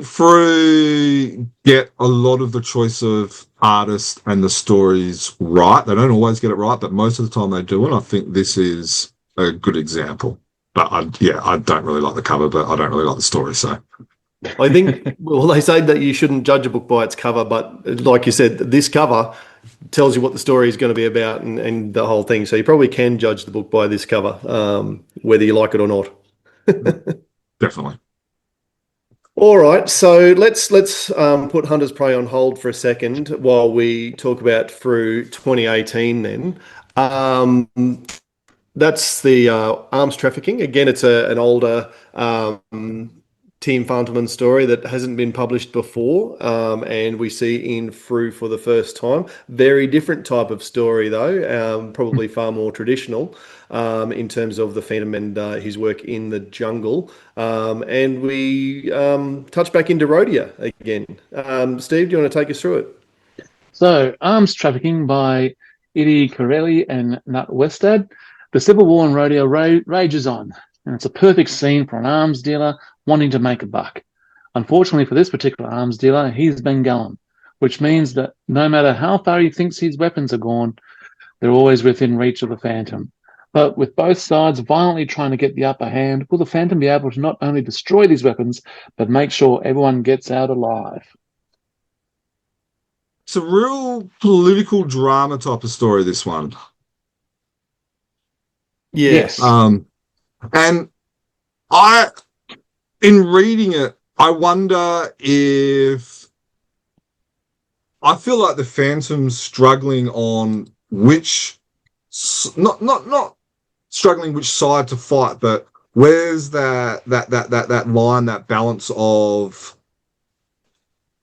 Frew get a lot of the choice of artist and the stories right. They don't always get it right, but most of the time they do. And I think this is a good example. But I don't really like the cover, but I don't really like the story. So I think, they say that you shouldn't judge a book by its cover, but like you said, this cover tells you what the story is going to be about and the whole thing. So you probably can judge the book by this cover, whether you like it or not. Definitely. All right, so let's put Hunter's Prey on hold for a second while we talk about Frew 2018 then. That's the arms trafficking. Again, it's an older Team Fantelman story that hasn't been published before, and we see in Frew for the first time. Very different type of story, though, probably far more traditional in terms of the Phantom and his work in the jungle. And we touch back into Rhodia again. Steve, do you want to take us through it? So, Arms Trafficking by Idi Corelli and Nut Westad. The civil war in Rhodia rages on, and it's a perfect scene for an arms dealer wanting to make a buck. Unfortunately for this particular arms dealer, he's Bengalan, which means that no matter how far he thinks his weapons are gone, they're always within reach of the Phantom. But with both sides violently trying to get the upper hand, will the Phantom be able to not only destroy these weapons, but make sure everyone gets out alive? It's a real political drama type of story, this one. Yes. And in reading it, I wonder if I feel like the Phantom's struggling on which, not struggling which side to fight, but where's that line, that balance of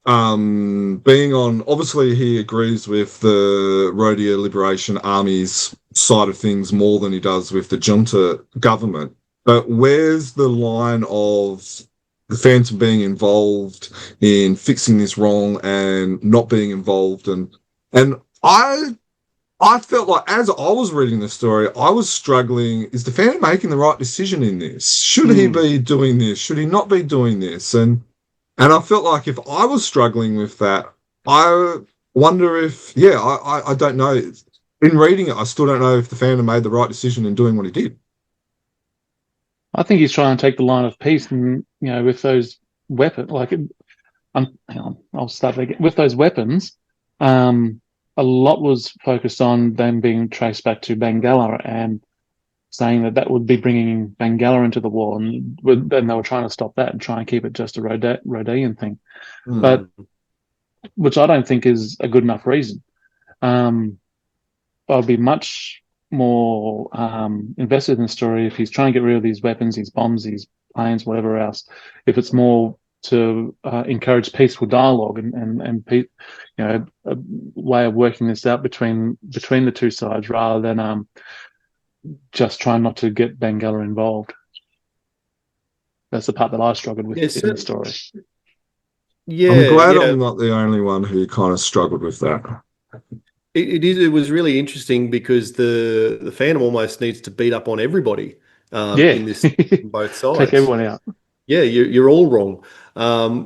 being on. Obviously, he agrees with the Rhodia Liberation Army's side of things more than he does with the junta government. But where's the line of the Phantom being involved in fixing this wrong and not being involved? And I felt like, as I was reading the story, I was struggling. Is the Phantom making the right decision in this? Should he be doing this? Should he not be doing this? And I felt like if I was struggling with that, I wonder if, I don't know. In reading it, I still don't know if the Phantom made the right decision in doing what he did. I think he's trying to take the line of peace, and with those weapons, hang on, I'll start again. With those weapons, a lot was focused on them being traced back to Bengala and saying that would be bringing Bengala into the war, and then they were trying to stop that and try and keep it just a Rhodian thing, but which I don't think is a good enough reason. I'd be much more invested in the story if he's trying to get rid of these weapons, these bombs, these planes, whatever else. If it's more encourage peaceful dialogue and a way of working this out between the two sides, rather than just trying not to get Bengala involved. That's the part that I struggled with in the story. Yeah, I'm glad I'm not the only one who kind of struggled with that. It was really interesting because the Phantom almost needs to beat up on everybody in this, on both sides. Take everyone out. Yeah, you're all wrong,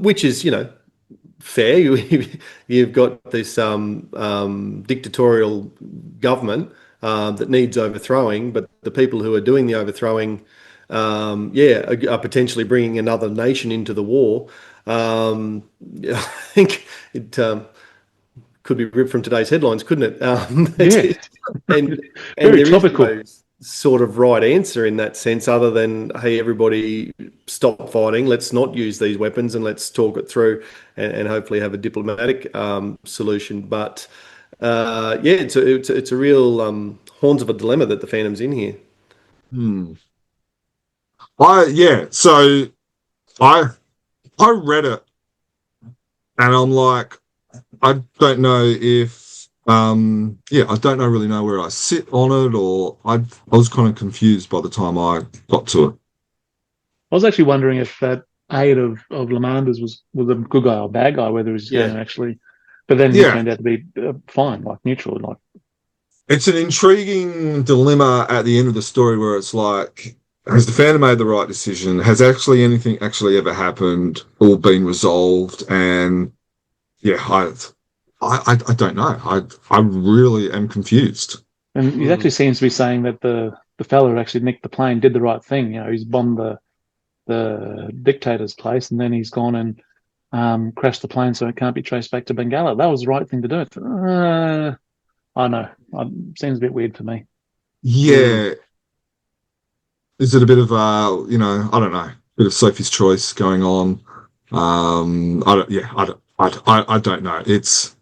which is, fair. You've got this dictatorial government that needs overthrowing, but the people who are doing the overthrowing, are potentially bringing another nation into the war. I think it could be ripped from today's headlines, couldn't it? And Very there topical. is no sort of right answer in that sense, other than, hey, everybody stop fighting, let's not use these weapons, and let's talk it through and hopefully have a diplomatic solution. But it's a real horns of a dilemma that the Phantom's in here. So I read it and I'm like, I don't know if I don't really know where I sit on it, or I was kind of confused by the time I got to it. I was actually wondering if that aid of Lamanda's was a good guy or bad guy, whether he's going to actually, but then he turned out to be fine, like neutral. Like, it's an intriguing dilemma at the end of the story where it's like, has the Phantom made the right decision? Has anything ever happened or been resolved? And I don't know. I really am confused. And he actually seems to be saying that the fella who actually nicked the plane did the right thing. He's bombed the dictator's place, and then he's gone and crashed the plane so it can't be traced back to Bengala. That was the right thing to do. I know. It seems a bit weird for me. Yeah. Is it a bit of I don't know, bit of Sophie's Choice going on? I don't know. It's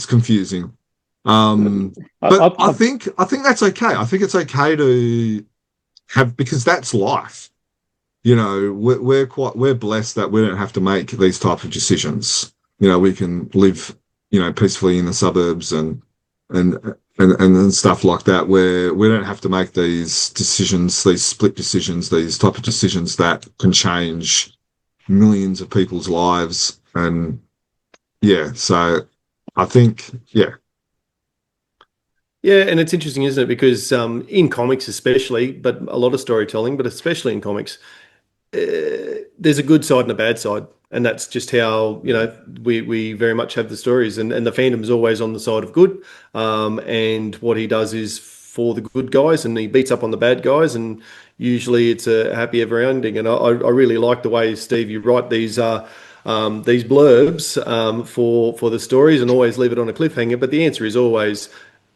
confusing. But I think that's okay. I think it's okay to have, because that's life. We're blessed that we don't have to make these type of decisions. We can live, peacefully in the suburbs and stuff like that, where we don't have to make these decisions, these split decisions, these type of decisions that can change millions of people's lives. And so I think, yeah, and it's interesting, isn't it? Because in comics especially, but a lot of storytelling, but especially in comics, there's a good side and a bad side. And that's just how, we very much have the stories. And the Phantom's always on the side of good. And what he does is for the good guys, and he beats up on the bad guys. And usually it's a happy ever ending. And I really like the way, Steve, you write these blurbs for the stories, and always leave it on a cliffhanger. But the answer is always,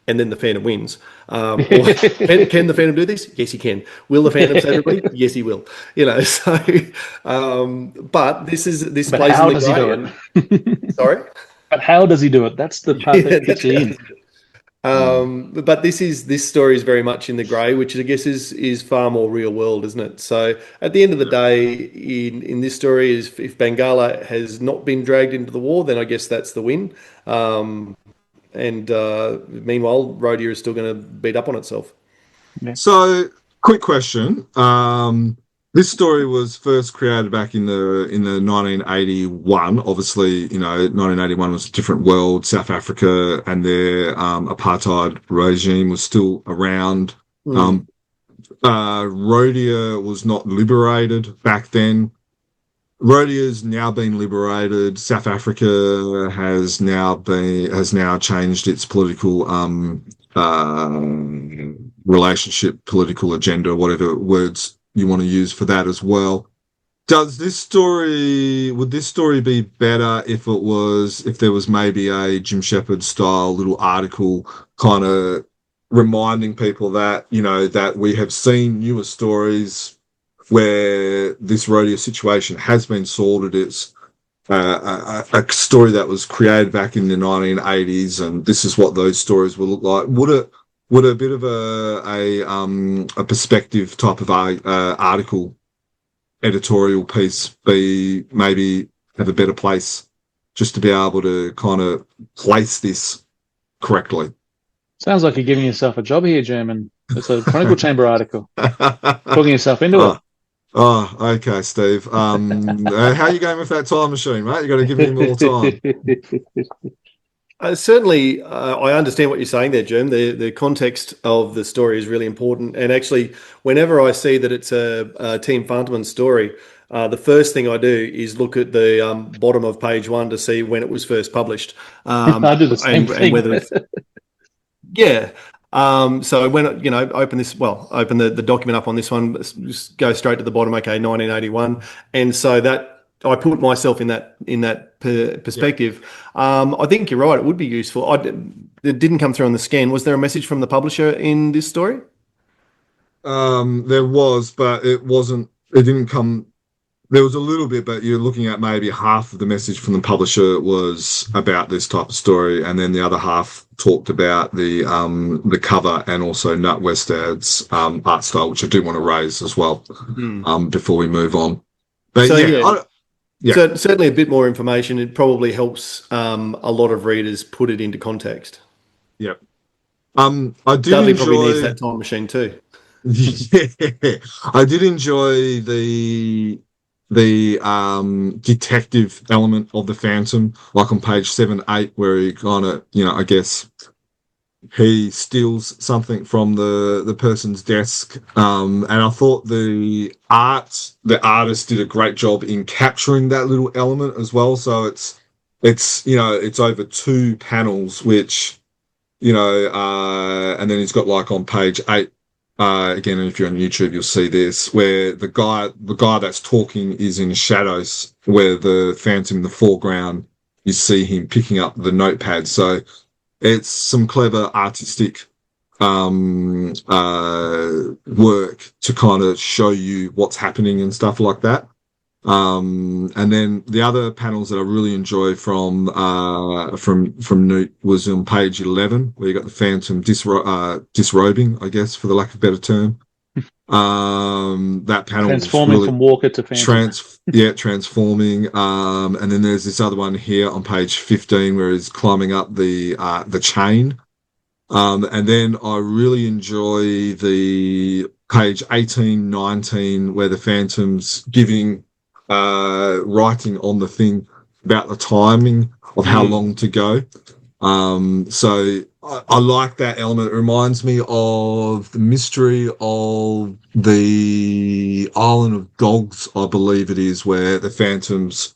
and then the Phantom wins. Or, can the Phantom do this? Yes, he can. Will the Phantom save everybody? Yes, he will. So, but this but plays how in the does he do it? Sorry? But how does he do it? That's the part that gets you in. But this story is very much in the grey, which I guess is far more real world, isn't it? So at the end of the day, in this story, is if Bengala has not been dragged into the war, then I guess that's the win. And meanwhile, Rhodia is still going to beat up on itself. Yeah. So, quick question. This story was first created back in the 1981. Obviously, 1981 was a different world. South Africa and their apartheid regime was still around. Rhodia was not liberated back then. Rhodia's now been liberated. South Africa has now changed its political relationship, political agenda, whatever words you want to use for that as well. Would this story be better if there was maybe a Jim Shepard style little article kind of reminding people that, that we have seen newer stories where this Rhodia situation has been sorted? It's a story that was created back in the 1980s, and this is what those stories will look like. Would a bit of a perspective type of article, editorial piece be maybe have a better place just to be able to kind of place this correctly. Sounds like you're giving yourself a job here, German. It's a Chronicle Chamber article. Talking yourself into it. Oh, okay, Steve. How are you going with that time machine, mate? You got to give me more time. Certainly, I understand what you're saying there, Germ. The context of the story is really important. And actually, whenever I see that it's a Team Fanteman story, the first thing I do is look at the bottom of page 1 to see when it was first published. I do the same thing. And whether it's, yeah. So when, open the document up on this one, just go straight to the bottom. Okay, 1981. And so that, I put myself in that perspective. I think you're right. It would be useful. It didn't come through on the scan. Was there a message from the publisher in this story? There was, but it wasn't. It didn't come. There was a little bit, but you're looking at maybe half of the message from the publisher was about this type of story, and then the other half talked about the cover and also Nut Westad's art style, which I do want to raise as well before we move on. But so, yeah. So certainly a bit more information. It probably helps a lot of readers put it into context. Yep. I did Dudley enjoy... probably needs that time machine too. Yeah, I did enjoy the detective element of the Phantom, like on page 7, 8, where he kind of, I guess he steals something from the person's desk. And I thought the artist did a great job in capturing that little element as well. So it's over 2 panels, which, and then he's got like on page 8, again, if you're on YouTube, you'll see this, where the guy that's talking is in shadows, where the Phantom in the foreground, you see him picking up the notepad. So it's some clever artistic work to kind of show you what's happening and stuff like that. And then the other panels that I really enjoy from Newt was on page 11, where you got the Phantom disrobing, I guess, for the lack of a better term. That panel transforming really, from Walker to Phantom. Transforming. And then there's this other one here on page 15 where he's climbing up the chain. And then I really enjoy the page 18, 19, where the Phantom's giving writing on the thing about the timing of how long to go. So I like that element. It reminds me of the mystery of the Island of Dogs, I believe it is, where the Phantom's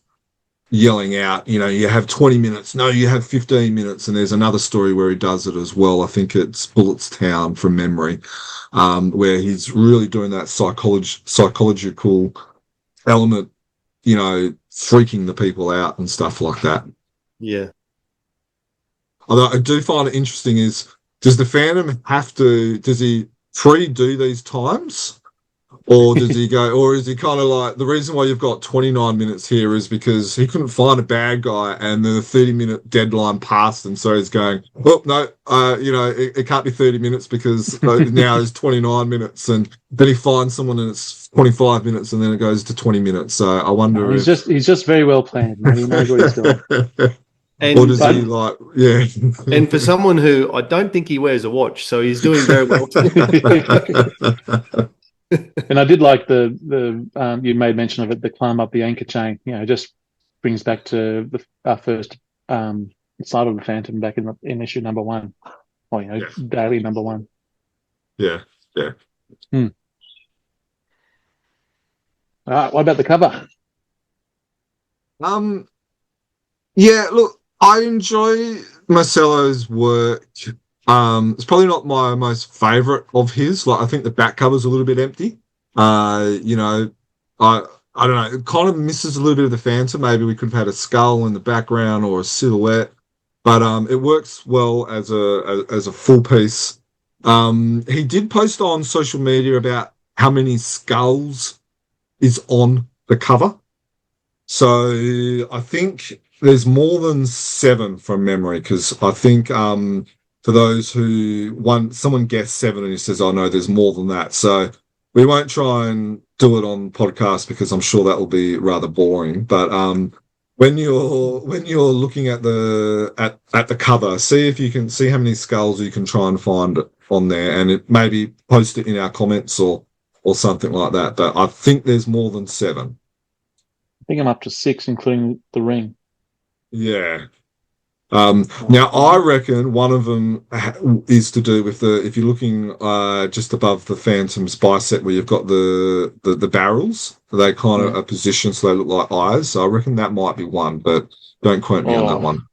yelling out, you have 20 minutes. No, you have 15 minutes. And there's another story where he does it as well. I think it's Bullettstown from memory, where he's really doing that psychological element, freaking the people out and stuff like that. Yeah. Although I do find it interesting is, does the Phantom does he pre-do these times? Or does he go, or is he kind of like, the reason why you've got 29 minutes here is because he couldn't find a bad guy and the 30-minute deadline passed, and so he's going, oh, no, it can't be 30 minutes because now it's 29 minutes, and then he finds someone and it's 25 minutes and then it goes to 20 minutes. So I wonder he's just very well planned, man. He knows what he's doing. Or does he And for someone who, I don't think he wears a watch, so he's doing very well. And I did like the you made mention of it, the climb up the anchor chain. Just brings back to our first sight of the Phantom back in issue number 1, or daily number 1. Yeah. All right, what about the cover? Yeah, look, I enjoy Marcello's work. It's probably not my most favourite of his. Like, I think the back cover's a little bit empty. I don't know. It kind of misses a little bit of the Phantom. Maybe we could have had a skull in the background or a silhouette, but it works well as a full piece. He did post on social media about how many skulls is on the cover. So I think there's more than 7 from memory, because I think for those someone guessed 7 and he says, oh no, there's more than that. So we won't try and do it on podcast because I'm sure that will be rather boring. But when you're looking at the cover, see if you can see how many skulls you can try and find on there, and maybe post it in our comments or something like that. But I think there's more than 7. I think I'm up to 6, including the ring. Yeah. Now I reckon one of them is to do with if you're looking just above the Phantom's bicep where you've got the barrels, they kind of are positioned so they look like eyes. So I reckon that might be one, but don't quote me on that one.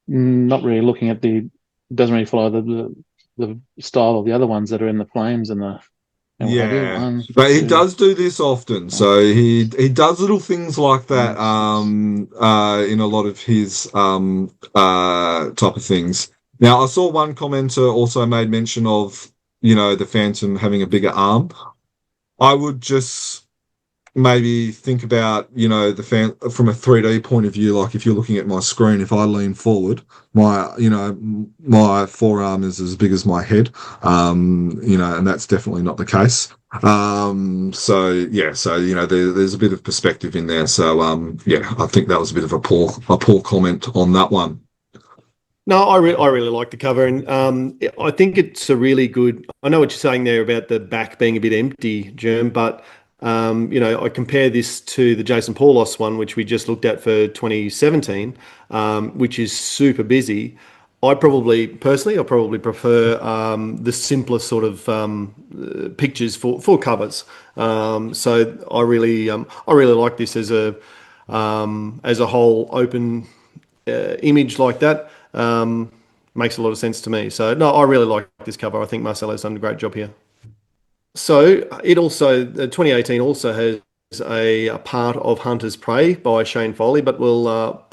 Not really looking at doesn't really follow the style of the other ones that are in the flames and the. And yeah, but he does do this often. So he does little things like that in a lot of his type of things. Now, I saw one commenter also made mention of, the Phantom having a bigger arm. I would just maybe think about, from a 3D point of view, like if you're looking at my screen, if I lean forward, my forearm is as big as my head, and that's definitely not the case. There's a bit of perspective in there. So, I think that was a bit of a poor comment on that one. No, I really like the cover, and I think it's a really good. I know what you're saying there about the back being a bit empty, Germ, but I compare this to the Jason Paulos one, which we just looked at for 2017, which is super busy. I probably prefer the simpler sort of pictures for covers. So I really like this as a whole open image like that. Makes a lot of sense to me. So no, I really like this cover. I think Marcelo's done a great job here. So it also, 2018 also has a part of Hunter's Prey by Shane Foley, but we'll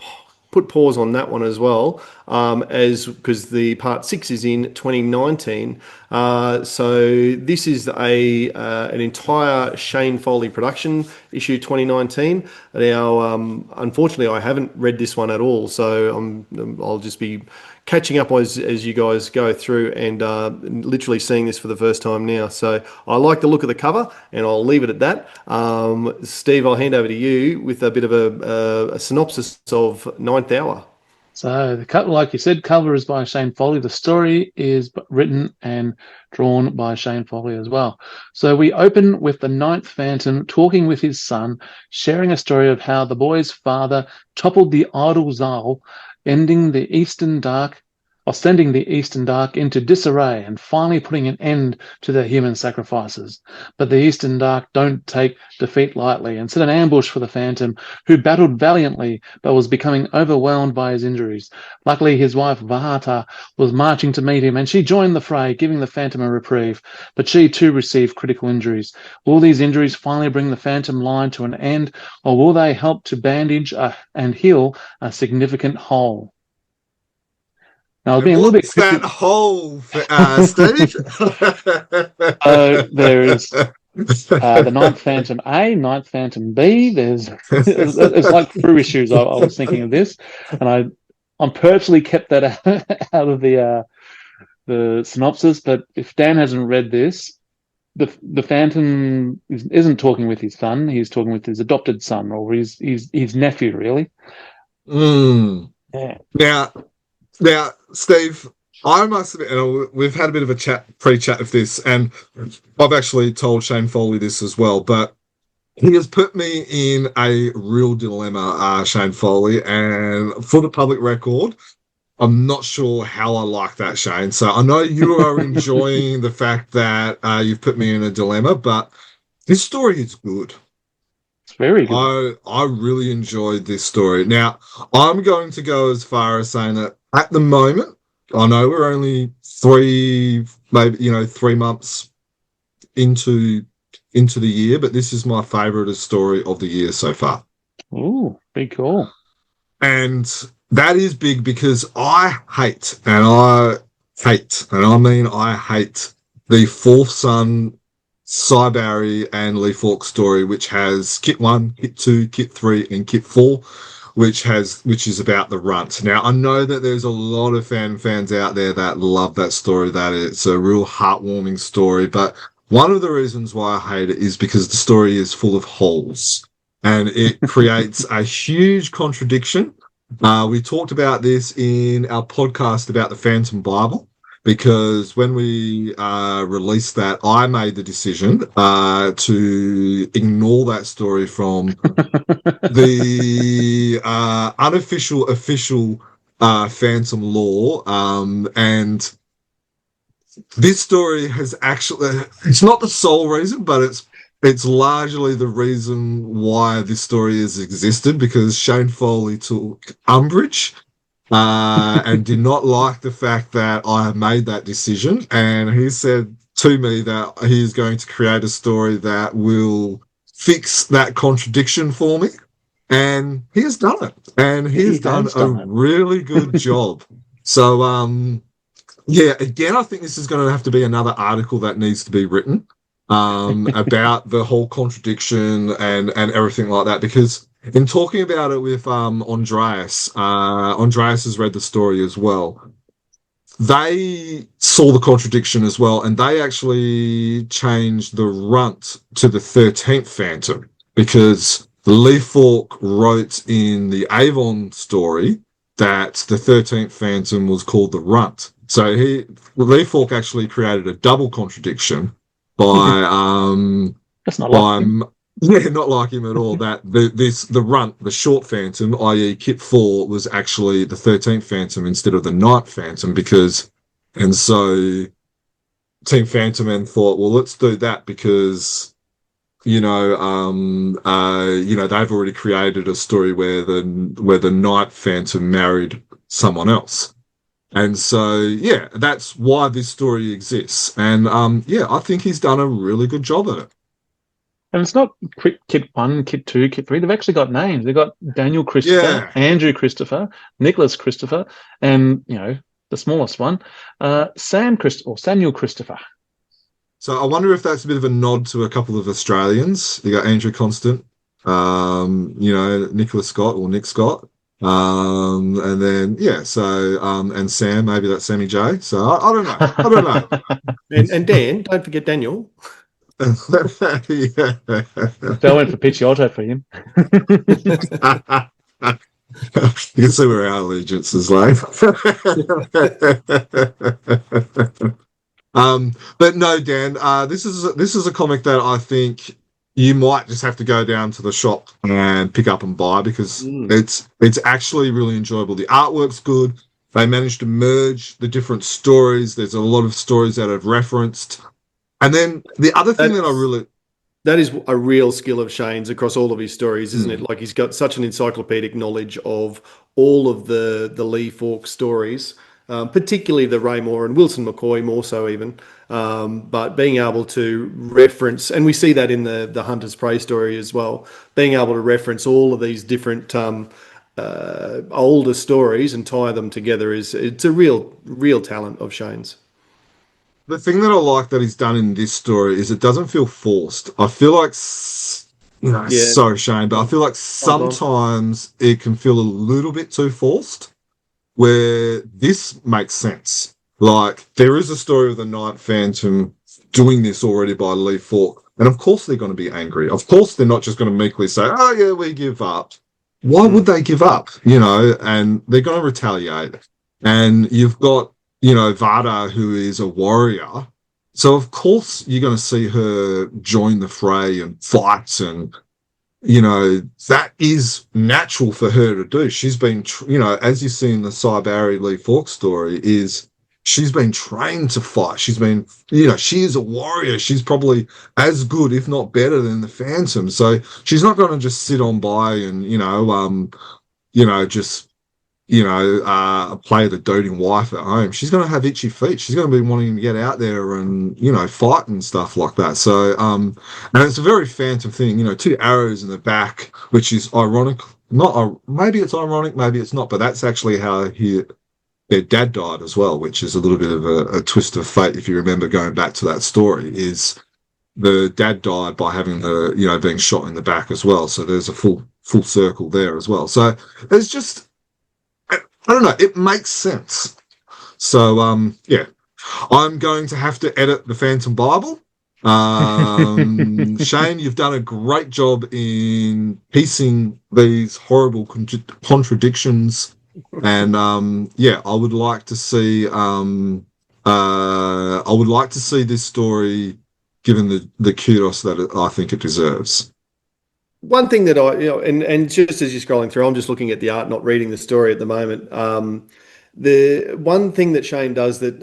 put pause on that one as well, because the part 6 is in 2019. So this is an entire Shane Foley production, issue 2019. Now, unfortunately, I haven't read this one at all, so I'll just be catching up as you guys go through and literally seeing this for the first time now. So I like the look of the cover, and I'll leave it at that. Steve, I'll hand over to you with a bit of a synopsis of Ninth Hour. So the cover, like you said, cover is by Shane Foley. The story is written and drawn by Shane Foley as well. So we open with the Ninth Phantom talking with his son, sharing a story of how the boy's father toppled the idol Zal, sending the Eastern Dark into disarray and finally putting an end to their human sacrifices. But the Eastern Dark don't take defeat lightly and set an ambush for the Phantom, who battled valiantly but was becoming overwhelmed by his injuries. Luckily, his wife Vahata was marching to meet him, and she joined the fray, giving the Phantom a reprieve. But she too received critical injuries. Will these injuries finally bring the Phantom line to an end, or will they help to bandage and heal a significant hole? Now, being a little bit that hole, Steve? There is the Ninth Phantom A, Ninth Phantom B. It's like Frew issues. I was thinking of this, and I purposely kept that out of the synopsis. But if Dan hasn't read this, the Phantom isn't talking with his son. He's talking with his adopted son, or his nephew, really. Yeah. Now, Steve, I must admit, and we've had a bit of a pre-chat of this, and I've actually told Shane Foley this as well, but he has put me in a real dilemma, Shane Foley, and for the public record, I'm not sure how I like that, Shane. So I know you are enjoying the fact that you've put me in a dilemma, but this story is good. Very good. I really enjoyed this story. Now, I'm going to go as far as saying that at the moment, I know we're only 3 months into the year, but this is my favourite story of the year so far. Ooh, big call. And that is big because I hate the Fourth Son, Cy Barry and Lee Falk story, which has Kit 1, Kit 2, Kit 3, and Kit 4, which is about the runt. Now, I know that there's a lot of fans out there that love that story, that it's a real heartwarming story, but one of the reasons why I hate it is because the story is full of holes. and it creates a huge contradiction. We talked about this in our podcast about the Phantom Bible, because when we released that, I made the decision to ignore that story from the unofficial, official Phantom lore, and this story has actually, it's not the sole reason, but it's largely the reason why this story has existed, because Shane Foley took umbrage and did not like the fact that I have made that decision. And he said to me that he is going to create a story that will fix that contradiction for me. And he has done it. And he has done a really good job. So, yeah, again, I think this is going to have to be another article that needs to be written about the whole contradiction and everything like that, because in talking about it with Andreas has read the story as well. They saw the contradiction as well, and they actually changed the runt to the 13th Phantom, because Lee Falk wrote in the Avon story that the 13th Phantom was called the runt. So Lee Falk actually created a double contradiction by That's not like him. Yeah, not like him at all. That the runt, the short Phantom, i.e. Kit 4, was actually the 13th Phantom instead of the 9th Phantom, and so Team Phantom Men thought, well, let's do that because they've already created a story where the 9th Phantom married someone else. And so, yeah, that's why this story exists. And, I think he's done a really good job at it. And it's not Kit 1, Kit 2, Kit 3. They've actually got names. They've got Daniel Christopher, Andrew Christopher, Nicholas Christopher, and, the smallest one, Samuel Christopher. So I wonder if that's a bit of a nod to a couple of Australians. You got Andrew Constant, Nicholas Scott or Nick Scott. And then, and Sam, maybe that's Sammy J. So I don't know. And Dan, don't forget Daniel. Yeah. So I went for Picciotto for him. You can see where our allegiances lie. But no, Dan, this is a comic that I think you might just have to go down to the shop and pick up and buy, because it's actually really enjoyable. The artwork's good. They managed to merge the different stories. There's a lot of stories that I've referenced. And then the other thing that is a real skill of Shane's across all of his stories, isn't it? Like, he's got such an encyclopedic knowledge of all of the Lee Falk stories, particularly the Ray Moore and Wilson McCoy more so even. But being able to reference, and we see that in the Hunter's Prey story as well, being able to reference all of these different older stories and tie them together it's a real talent of Shane's. The thing that I like that he's done in this story is it doesn't feel forced. I feel like, so Shane, but I feel like sometimes it can feel a little bit too forced, where this makes sense. Like, there is a story of the 9th Phantom doing this already by Lee Falk, and of course they're going to be angry. Of course they're not just going to meekly say, oh yeah, we give up. Why would they give up? And they're going to retaliate. And you've got Vada, who is a warrior. So, of course, you're going to see her join the fray and fight. And, that is natural for her to do. She's been, as you see in the Cy Barry Lee Falk story, is she's been trained to fight. She's been, she is a warrior. She's probably as good, if not better, than the Phantom. So she's not going to just sit on by and, play the doting wife at home. She's going to have itchy feet. She's going to be wanting to get out there and, fight and stuff like that. So, and it's a very Phantom thing, 2 arrows in the back, which is ironic. Maybe it's ironic, maybe it's not, but that's actually how their dad died as well, which is a little bit of a twist of fate. If you remember going back to that story, is the dad died by having being shot in the back as well. So there's a full circle there as well. So there's just, I don't know, it makes sense. So, I'm going to have to edit the Phantom Bible Shane, you've done a great job in piecing these horrible contradictions, and I would like to see this story given the kudos that I think it deserves. One thing that and just as you're scrolling through, I'm just looking at the art, not reading the story at the moment. The one thing that Shane does that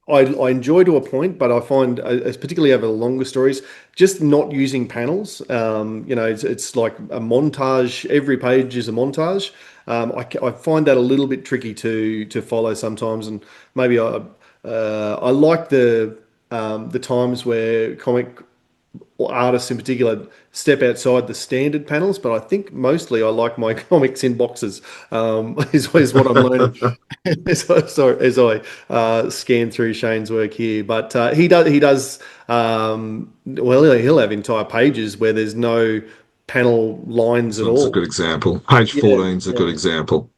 I enjoy to a point, but I find, particularly over the longer stories, just not using panels. It's like a montage. Every page is a montage. I find that a little bit tricky to follow sometimes, and maybe I like the times where comic artists in particular step outside the standard panels, but I think mostly I like my comics in boxes. Is what I'm learning as I scan through Shane's work here. But he does. He'll have entire pages where there's no panel lines at all. That's a good example. Page 14 is a good example.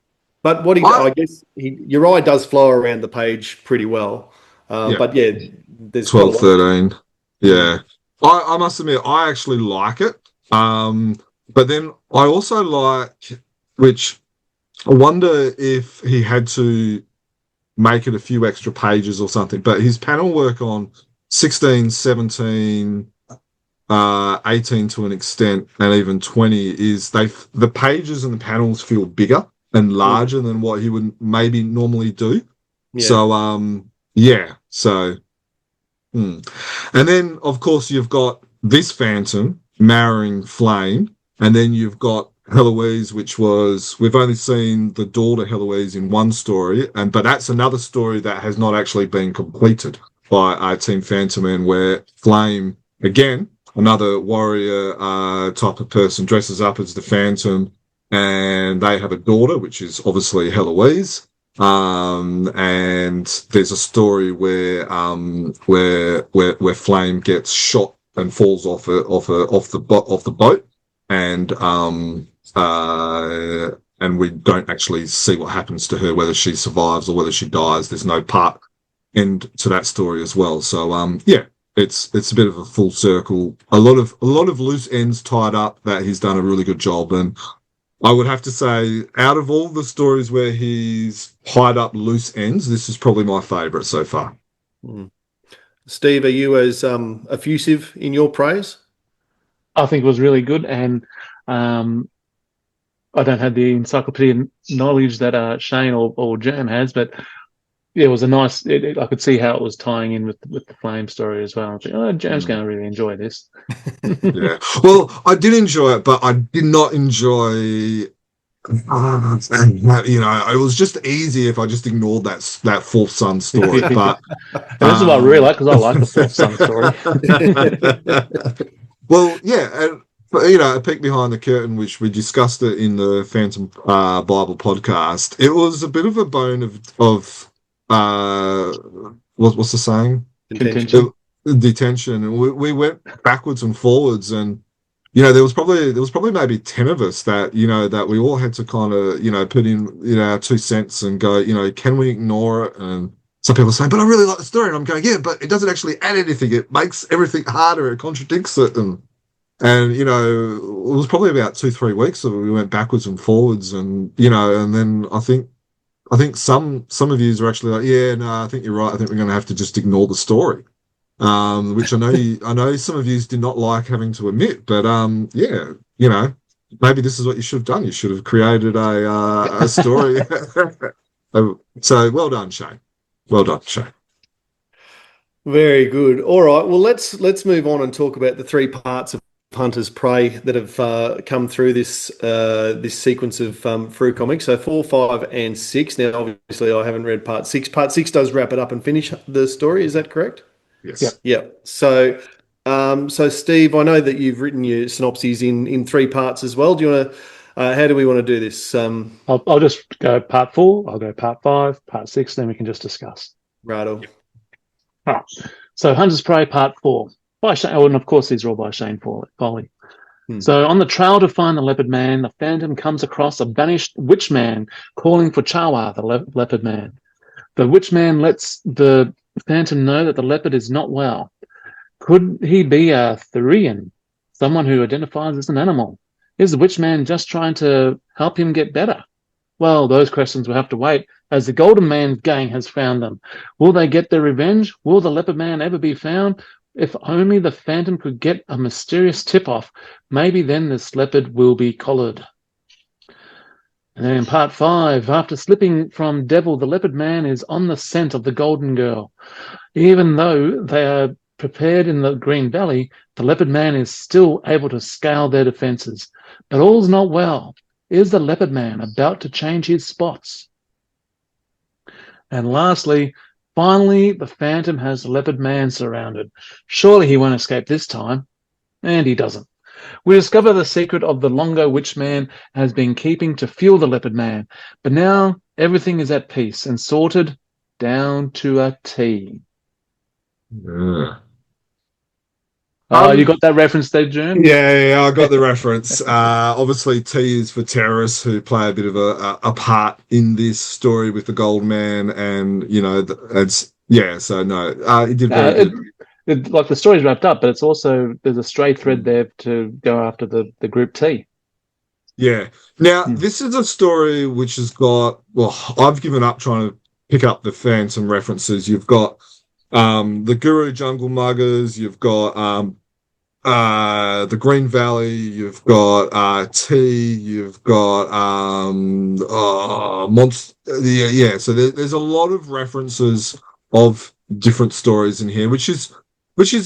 But I guess your eye does flow around the page pretty well. But there's 12, 13. Yeah. I must admit, I actually like it. But then I also like, which I wonder if he had to make it a few extra pages or something, but his panel work on 16, 17, 18 to an extent, and even 20 is the pages and the panels feel bigger and larger than what he would maybe normally do. Yeah. And then, of course, you've got this Phantom marrying Flame, and then you've got Heloise, which we've only seen the daughter Heloise in one story, but that's another story that has not actually been completed by Team Phantom Man, where Flame, again, another warrior type of person, dresses up as the Phantom, and they have a daughter, which is obviously Heloise. And there's a story where Flame gets shot and falls off the boat, and we don't actually see what happens to her, whether she survives or whether she dies. There's no part end to that story as well. So it's a bit of a full circle. A lot of loose ends tied up that he's done a really good job. And I would have to say, out of all the stories where he's tied up loose ends, this is probably my favourite so far. Steve, are you as effusive in your praise? I think it was really good, and I don't have the encyclopedic knowledge that Shane or Jam has, but it was a nice. I could see how it was tying in with the Flame story as well. I think, Jam's going to really enjoy this. Yeah, well, I did enjoy it, but I did not enjoy. It was just easy if I just ignored that Fourth Son story. But this is what I really like, because I like the Fourth Son story. Well, yeah, and a peek behind the curtain, which we discussed it in the Phantom Bible podcast. It was a bit of a bone of what's the saying? Detention. And we went backwards and forwards, and there was probably maybe 10 of us that that we all had to kind of put in our 2 cents and go, can we ignore it? And some people say, but I really like the story, and I'm going, yeah, but it doesn't actually add anything. It makes everything harder. It contradicts it, and it was probably about 2-3 weeks that we went backwards and forwards, and and then I think some of you are actually like, yeah, no, I think you're right. I think we're going to have to just ignore the story. Which I know some of you did not like having to admit, but maybe this is what you should have done. You should have created a story. So well done, Shane. Well done, Shane. Very good. All right. Well, let's move on and talk about the 3 parts of Hunter's Prey that have come through this sequence of Frew comics. So 4, 5, and 6. Now, obviously, I haven't read part 6. Part 6 does wrap it up and finish the story. Is that correct? Yes. Yeah. So, Steve, I know that you've written your synopses in 3 parts as well. Do you want to? How do we want to do this? I'll just go part 4. I'll go part 5, part 6. Then we can just discuss. Right. All right. So, Hunter's Prey, part 4 by Shane. Oh, and of course, these are all by Shane Foley. So, on the trail to find the Leopard Man, the Phantom comes across a vanished witch man calling for Chawa, the Leopard Man. The witch man lets the Phantom know that the leopard is not well. Could he be a Therian, someone who identifies as an animal? Is the Witchman just trying to help him get better? Well, those questions will have to wait, as the Golden Man's gang has found them. Will they get their revenge? Will the Leopard Man ever be found? If only the Phantom could get a mysterious tip-off, maybe then this leopard will be collared. And then in part 5, after slipping from Devil, the Leopard Man is on the scent of the Golden Girl. Even though they are prepared in the Green Valley, the Leopard Man is still able to scale their defenses. But all's not well. Is the Leopard Man about to change his spots? And lastly, finally, the Phantom has the Leopard Man surrounded. Surely he won't escape this time. And he doesn't. We discover the secret of the Longo Witchman has been keeping to fuel the Leopard Man. But now everything is at peace and sorted down to a T. Yeah. You got that reference there, Jern? Yeah, I got the reference. Obviously, T is for terrorists who play a bit of a part in this story with the Gold Man, and it's So no, it did very good. Like the story's wrapped up, but it's also there's a stray thread there to go after the group T. Yeah. Now this is a story which has got. Well, I've given up trying to pick up the Phantom references. You've got the Guru Jungle Muggers, you've got the Green Valley, you've got T, you've got Monster. Yeah. So there's a lot of references of different stories in here, which is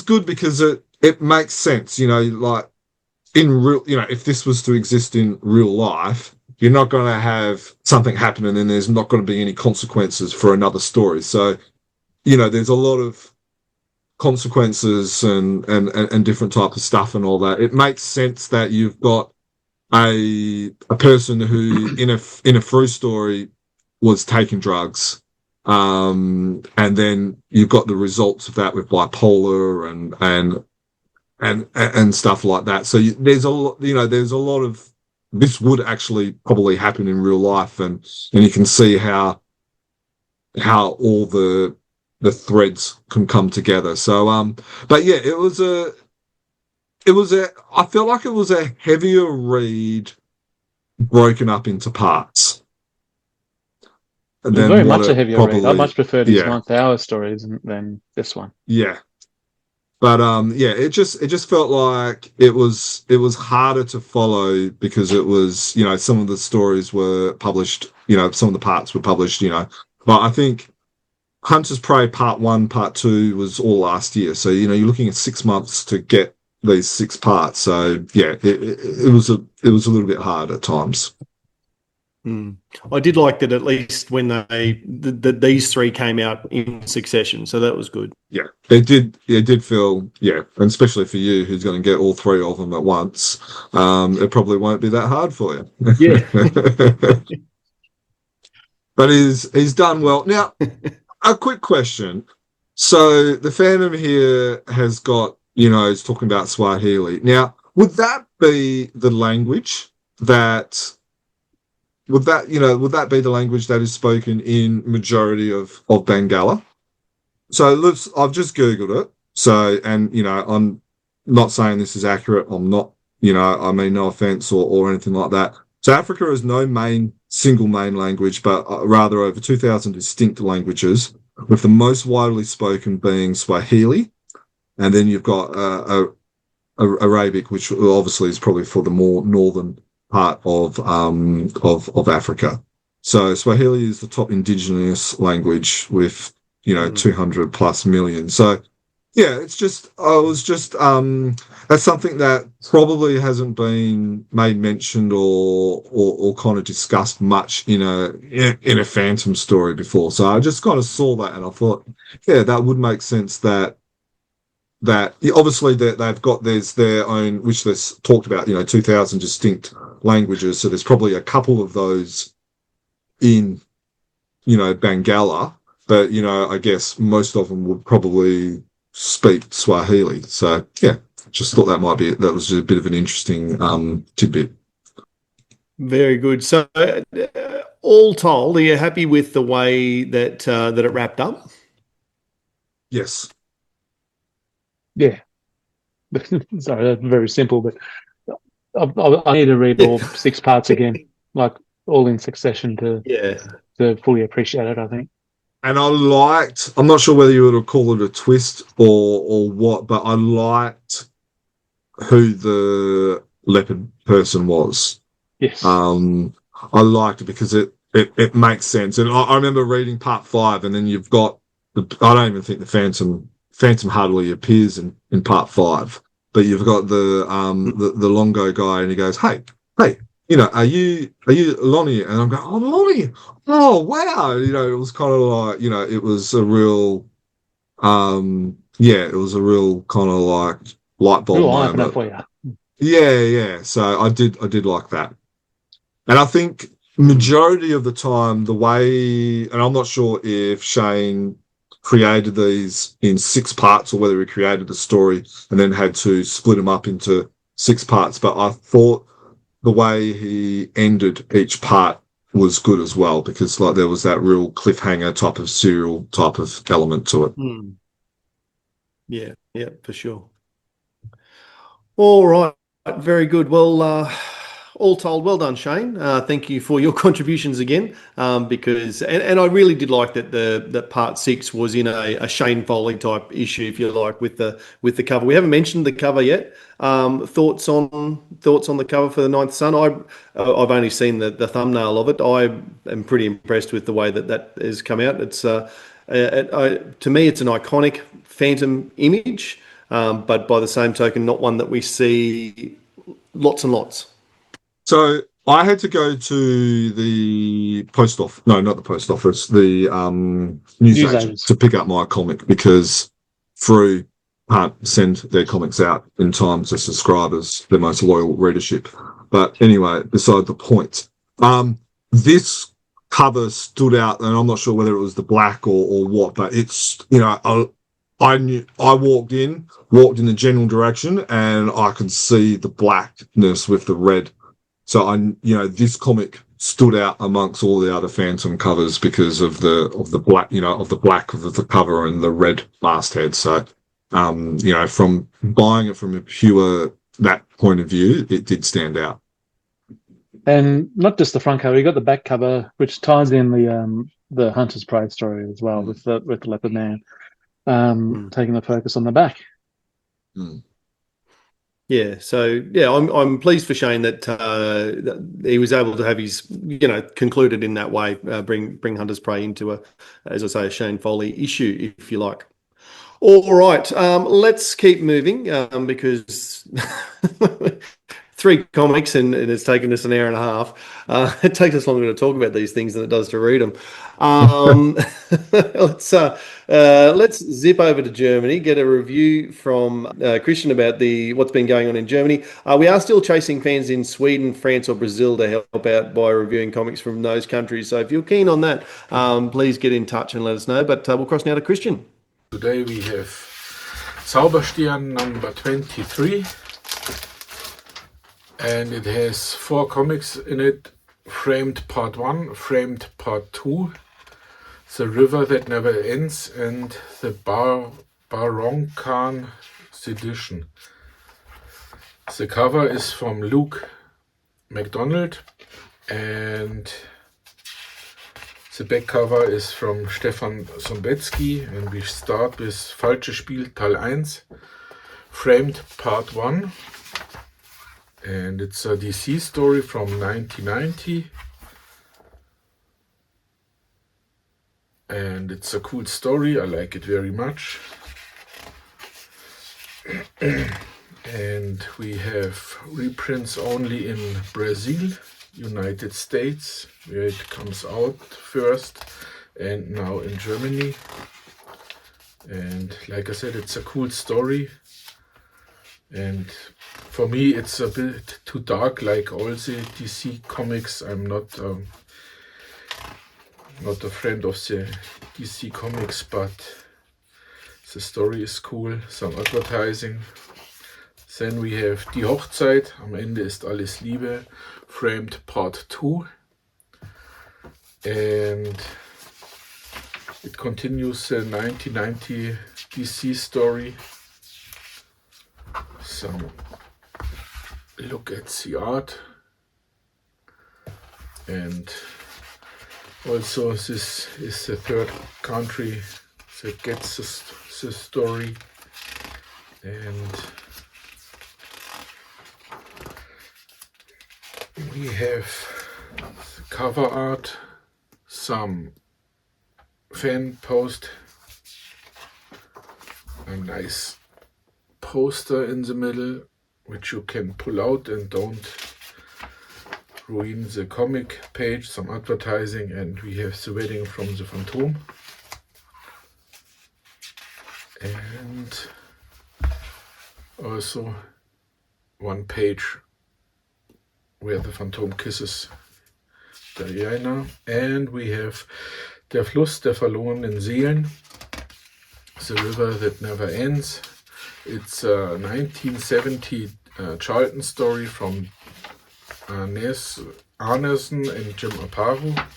good because it makes sense. Like in real, if this was to exist in real life, you're not going to have something happen and then there's not going to be any consequences for another story. So there's a lot of consequences and different type of stuff and all that. It makes sense that you've got a person who in a Frew story was taking drugs, and then you've got the results of that with bipolar and stuff like that. So there's a lot of this would actually probably happen in real life, and you can see how all the threads can come together. So, but yeah, it was I felt like it was a heavier read broken up into parts. And then very much a heavier read. I much preferred his 9th Hour stories than this one. Yeah. But it just felt like it was harder to follow because it was, some of the stories were published, some of the parts were published, but I think Hunter's Prey Part 1, Part 2 was all last year. So, you're looking at 6 months to get these 6 parts. So, yeah, it was a little bit hard at times. I did like that at least when these 3 came out in succession. So that was good. Yeah, it did feel, and especially for you who's going to get all 3 of them at once, it probably won't be that hard for you. Yeah. But he's done well. Now, a quick question. So the Phantom here has got, it's talking about Swahili. Now, would that be the language that be the language that is spoken in majority of Bangala? So I've just Googled it. So, and, I'm not saying this is accurate. I'm not, I mean, no offense or anything like that. So Africa has no single main language, but rather over 2,000 distinct languages, with the most widely spoken being Swahili. And then you've got Arabic, which obviously is probably for the more northern part of Africa. So Swahili is the top indigenous language with, 200 plus million. So yeah, that's something that probably hasn't been made mentioned or kind of discussed much in a Phantom story before. So I just kind of saw that and I thought, yeah, that would make sense that obviously they've got their own, which they've talked about, 2,000 distinct languages. So there's probably a couple of those in, Bangala, but, I guess most of them would probably speak Swahili. So yeah, just thought that was a bit of an interesting tidbit. Very good. So all told, are you happy with the way that it wrapped up? Yes. Yeah. Sorry, that's very simple, but I need to read all 6 parts again, like all in succession Yeah. to fully appreciate it, I think. And I'm not sure whether you would call it a twist or what, but I liked who the leopard person was. Yes. I liked it because it makes sense. And I remember reading part 5, and then you've got I don't even think the Phantom hardly appears in part 5, but you've got the Longo guy, and he goes, hey, are you Lonnie? And I'm going, oh, Lonnie, oh wow, it was kind of like, it was a real it was a real kind of like light bulb Real eye opener moment. for you. Yeah. So I did like that. And I think majority of the time, the way, and I'm not sure if Shane created these in 6 parts or whether he created the story and then had to split them up into 6 parts, but I thought the way he ended each part was good as well, because like there was that real cliffhanger type of serial type of element to it. Yeah, for sure. All right, very good. Well, all told, well done, Shane. Thank you for your contributions again. Because I really did like that part 6 was in a Shane Foley type issue, if you like, with the cover. We haven't mentioned the cover yet. Thoughts on the cover for the Ninth Son? I've only seen the thumbnail of it. I am pretty impressed with the way that has come out. It's to me, it's an iconic Phantom image. But by the same token, not one that we see lots and lots. So I had to go to the post office. No, not the post office. The newsagent to pick up my comic because Frew can't send their comics out in time to subscribers, their most loyal readership. But anyway, beside the point. This cover stood out, and I'm not sure whether it was the black or what, but it's, I walked in the general direction, and I could see the blackness with the red. So this comic stood out amongst all the other Phantom covers because of the black, of the black of the cover and the red masthead. So, from buying it from a pure that point of view, it did stand out. And not just the front cover, you got the back cover, which ties in the Hunter's Prey story as well, with the Leopard Man, taking the focus on the back. Yeah, so I'm pleased for Shane that he was able to have his concluded in that way, bring Hunter's Prey into as I say, a Shane Foley issue, if you like. All right, let's keep moving because 3 comics and it's taken us an hour and a half. It takes us longer to talk about these things than it does to read them. Let's zip over to Germany, get a review from Christian about what's been going on in Germany. We are still chasing fans in Sweden, France or Brazil to help out by reviewing comics from those countries. So if you're keen on that, please get in touch and let us know. But we'll cross now to Christian. Today we have Zauberstiern number 23, and it has 4 comics in it: Framed Part 1, Framed Part 2, The River That Never Ends, and the Baronkan Sedition. The cover is from Luke MacDonald, and the back cover is from Stefan Sombetsky, and we start with Falsches Spiel Teil 1, Framed Part 1, and it's a DC story from 1990, and it's a cool story, I like it very much. And we have reprints only in Brazil, United States, where it comes out first, and now in Germany. And like I said, it's a cool story, and for me it's a bit too dark like all the DC comics. I'm not a friend of the DC comics, but the story is cool, some advertising. Then we have Die Hochzeit, am Ende ist alles Liebe, Framed Part 2. And it continues the 1990 DC story. some look at the art, and also this is the third country that gets the story, and we have the cover art, some fan post, a nice poster in the middle which you can pull out and don't ruin the comic page, some advertising, and we have the wedding from the Phantom. And also one page where the Phantom kisses Diana. And we have Der Fluss der verlorenen Seelen, the river that never ends. It's a 1970 Charlton story from Nes Arneson and Jim Aparo.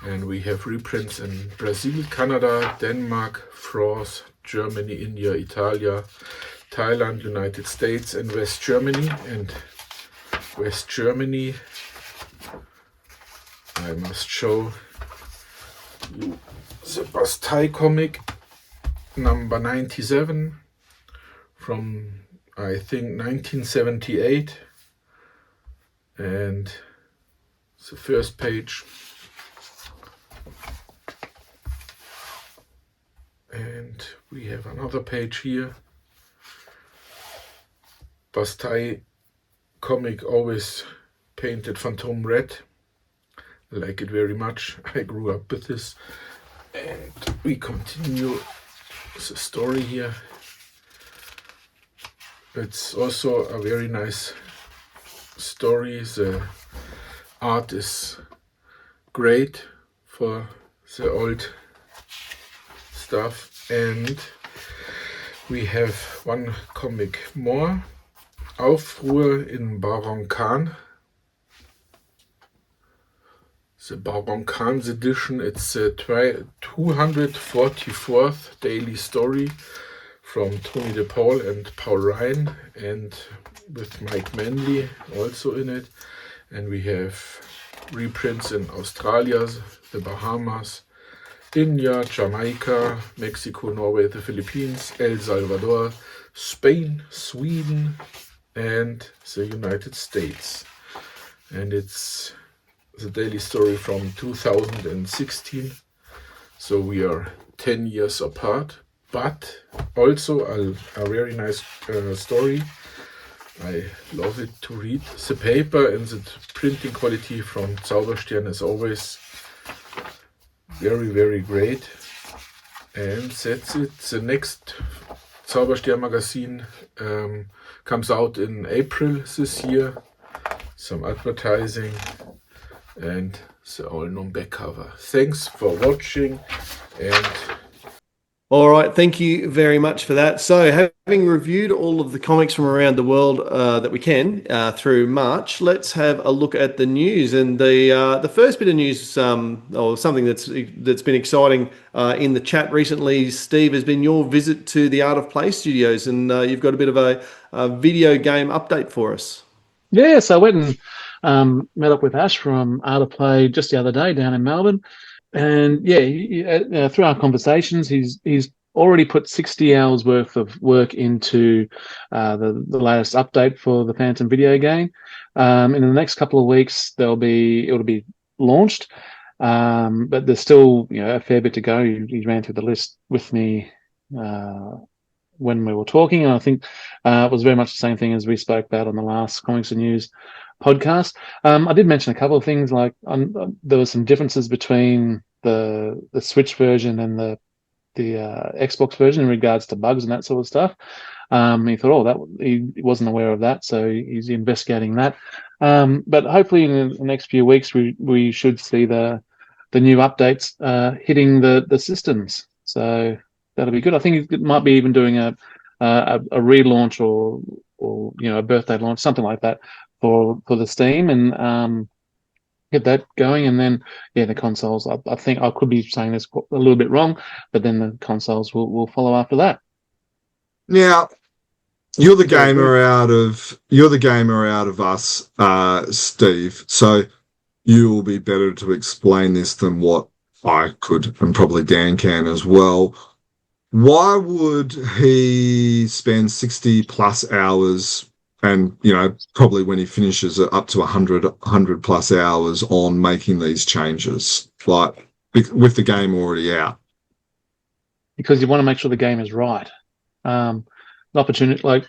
And we have reprints in Brazil, Canada, Denmark, France, Germany, India, Italia, Thailand, United States, and West Germany. And West Germany, I must show you the Bastei comic number 97 from, I think, 1978. And the first page. And we have another page here. Bastei comic always painted Phantom red. I like it very much. I grew up with this. And we continue the story here. It's also a very nice story. The art is great for the old stuff, and we have one comic more, Aufruhr in Baron Khan. The Baron Khan's edition, it's the 244th daily story from Tony DePaul and Paul Ryan, and with Mike Manley also in it. And we have reprints in Australia, the Bahamas, India, Jamaica, Mexico, Norway, the Philippines, El Salvador, Spain, Sweden, and the United States. And it's the daily story from 2016. So we are 10 years apart, but also a very nice story. I love it to read. The paper and the printing quality from Zauberstern is always very, very great. And that's it. The next Zauberstern magazine comes out in April this year. Some advertising and the all-known back cover. Thanks for watching, and all right, thank you very much for that. So, having reviewed all of the comics from around the world that we can through March, let's have a look at the news. And the first bit of news, or something that's been exciting in the chat recently, Steve, has been your visit to the Art of Play studios, and you've got a bit of a video game update for us. Yeah, so I went and met up with Ash from Art of Play just the other day down in Melbourne. And yeah, through our conversations, he's already put 60 hours worth of work into the latest update for the Phantom video game. In the next couple of weeks, it'll be launched, but there's still a fair bit to go. He ran through the list with me when we were talking, and I think it was very much the same thing as we spoke about on the last Comics and News podcast. I did mention a couple of things, like there were some differences between the Switch version and the Xbox version in regards to bugs and that sort of stuff. He thought, he wasn't aware of that, so he's investigating that. But hopefully in the next few weeks we should see the new updates hitting the systems. So that'll be good. I think it might be even doing a relaunch or a birthday launch, something like that for the Steam, and get that going. And then the consoles, I think I could be saying this a little bit wrong, but then the consoles will follow after that. Now, You're the gamer out of us, Steve. So you will be better to explain this than what I could, and probably Dan can as well. Why would he spend 60 plus hours and, probably when he finishes it up to 100 plus hours on making these changes, like with the game already out? Because you want to make sure the game is right. The opportunity, like,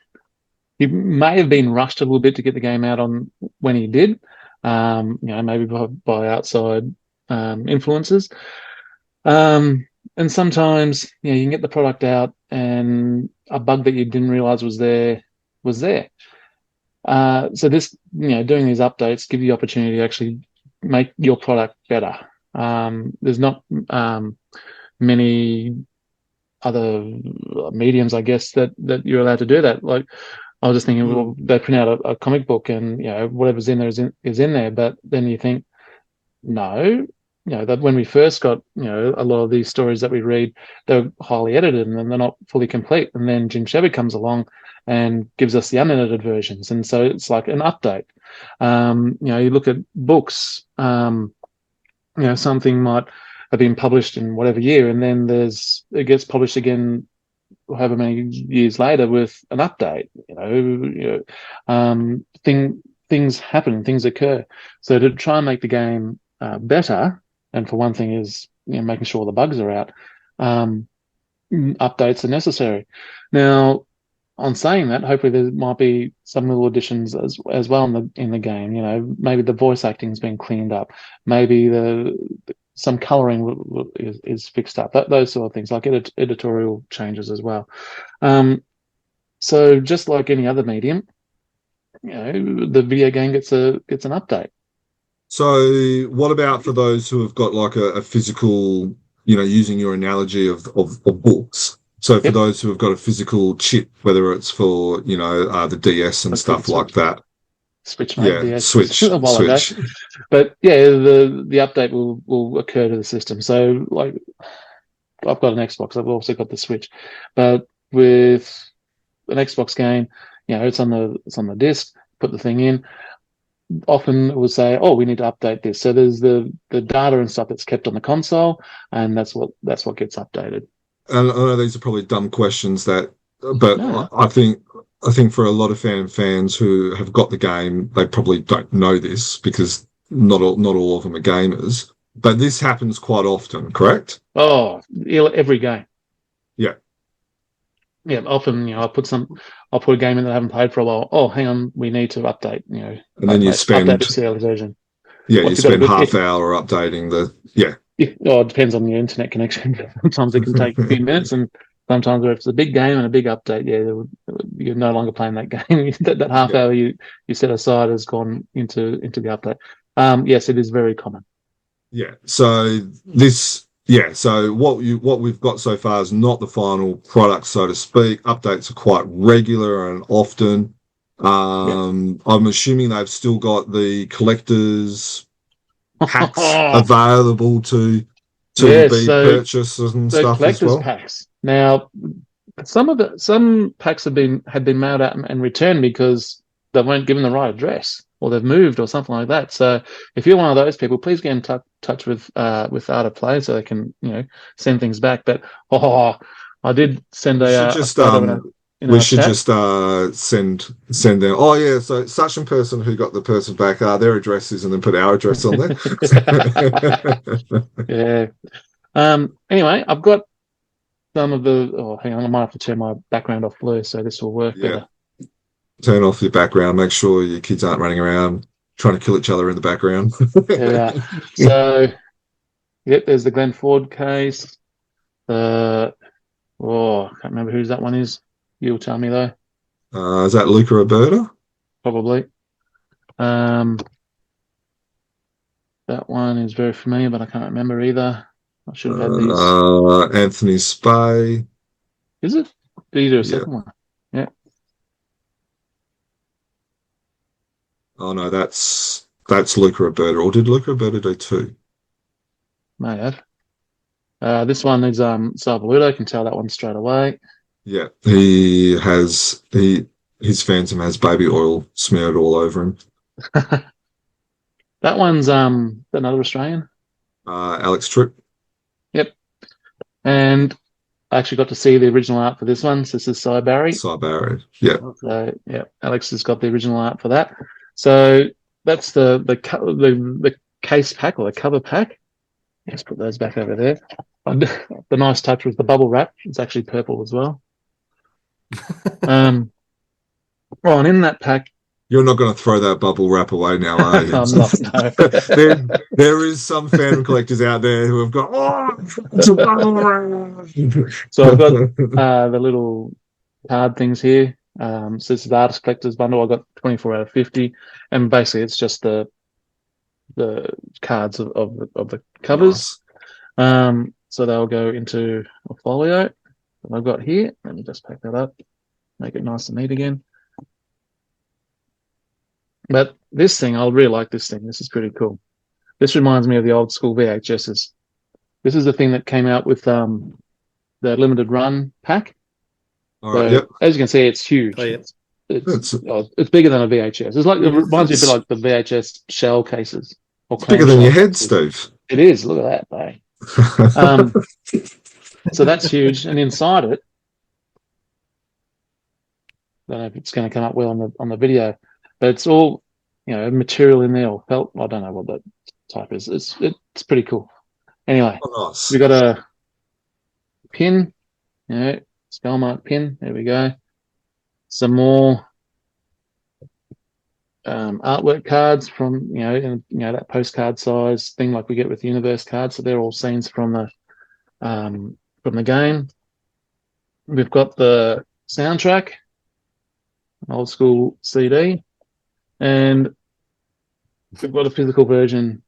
he may have been rushed a little bit to get the game out on when he did, maybe by outside influences. And sometimes, you can get the product out and a bug that you didn't realize was there was there. So this, doing these updates give you the opportunity to actually make your product better. There's not many other mediums, I guess, that you're allowed to do that. Like, I was just thinking, well, they print out a comic book and, whatever's in there is in there. But then you think, no, that when we first got, a lot of these stories that we read, they're highly edited and they're not fully complete. And then Jim Shepard comes along and gives us the unedited versions. And so it's like an update. You look at books, something might have been published in whatever year, and then it gets published again however many years later with an update. Things happen, things occur. So to try and make the game better, and for one thing is making sure the bugs are out, updates are necessary. Now, on saying that, hopefully there might be some little additions as well in the game. Maybe the voice acting's been cleaned up. Maybe some coloring is fixed up. Those sort of things, like editorial changes as well. So just like any other medium, the video game gets an update. So what about for those who have got like a physical, using your analogy of books? So for those who have got a physical chip, whether it's for, the DS and stuff like that. Switch, mate. Yeah, DS. Switch. But yeah, the update will occur to the system. So like, I've got an Xbox. I've also got the Switch, but with an Xbox game, it's on the disc. Put the thing in. Often it will say, "Oh, we need to update this." So there's the data and stuff that's kept on the console, and that's what gets updated. And I know these are probably dumb questions but No. I think for a lot of fans who have got the game, they probably don't know this because not all of them are gamers. But this happens quite often, correct? Oh, every game. Yeah. Yeah, often, I'll put a game in that I haven't played for a while. Oh, hang on, we need to update, And then you spend update the early version. Yeah, you spend half hour updating It depends on your internet connection. Sometimes it can take a few minutes, and sometimes if it's a big game and a big update, you're no longer playing that game. that half hour you set aside has gone into the update. Yes, it is very common. Yeah. So So what we've got so far is not the final product, so to speak. Updates are quite regular and often. I'm assuming they've still got the collectors packs available to be purchased and stuff as well. Packs. Now, some packs had been mailed out and returned because they weren't given the right address, or they've moved or something like that. So if you're one of those people, please get in touch with Art of Play so they can send things back. But I did send we should just send them. Oh yeah, so such a person who got the person back, their addresses, and then put our address on there. Yeah. Anyway, I've got some of the. Oh, hang on, I might have to turn my background off blue so this will work better. Turn off your background. Make sure your kids aren't running around trying to kill each other in the background. Yeah. So, there's the Glenn Ford case. I can't remember whose that one is. You'll tell me though. Is that Luca Roberta? Probably. That one is very familiar, but I can't remember either. I should have had these. Anthony Spay. Is it? Did you do a second one? Yeah. Oh no, that's Luca Roberta. Or did Luca Roberta do two? May have. This one is Salvaludo. I can tell that one straight away. Yeah, he has his Phantom has baby oil smeared all over him. That one's another Australian. Alex Tripp. Yep. And I actually got to see the original art for this one. So this is Cy Barry. Cy Barry. Yeah. So yeah, Alex has got the original art for that. So that's the case pack or the cover pack. Let's put those back over there. The nice touch was the bubble wrap. It's actually purple as well. And in that pack, You're not going to throw that bubble wrap away now, are you? I'm not. No. there is some fan collectors out there who have got, it's a bubble wrap. So I've got the little card things here. So this is the Artist Collector's Bundle. I got 24 out of 50. And basically it's just the cards of the covers. Nice. So they'll go into a folio that I've got here. Let me just pack that up, make it nice and neat again. But this thing, I'll really like this thing. This is pretty cool. This reminds me of the old school VHSs. This is the thing that came out with the limited run pack. All right, So, yep. as you can see, it's huge. Oh, yeah. It's bigger than a VHS. It reminds me a bit like the VHS shell cases. It's bigger than your head, Steve. It is. Look at that, mate. So that's huge. And inside it, I don't know if it's going to come up well on the video, but it's all, material in there or felt. I don't know what that type is. It's pretty cool. Anyway, Nice. we got a pin, spell mark pin. There we go. Some more artwork cards from that postcard size thing like we get with Universe cards. So they're all scenes from the game. We've got the soundtrack, old school CD, and we've got a physical version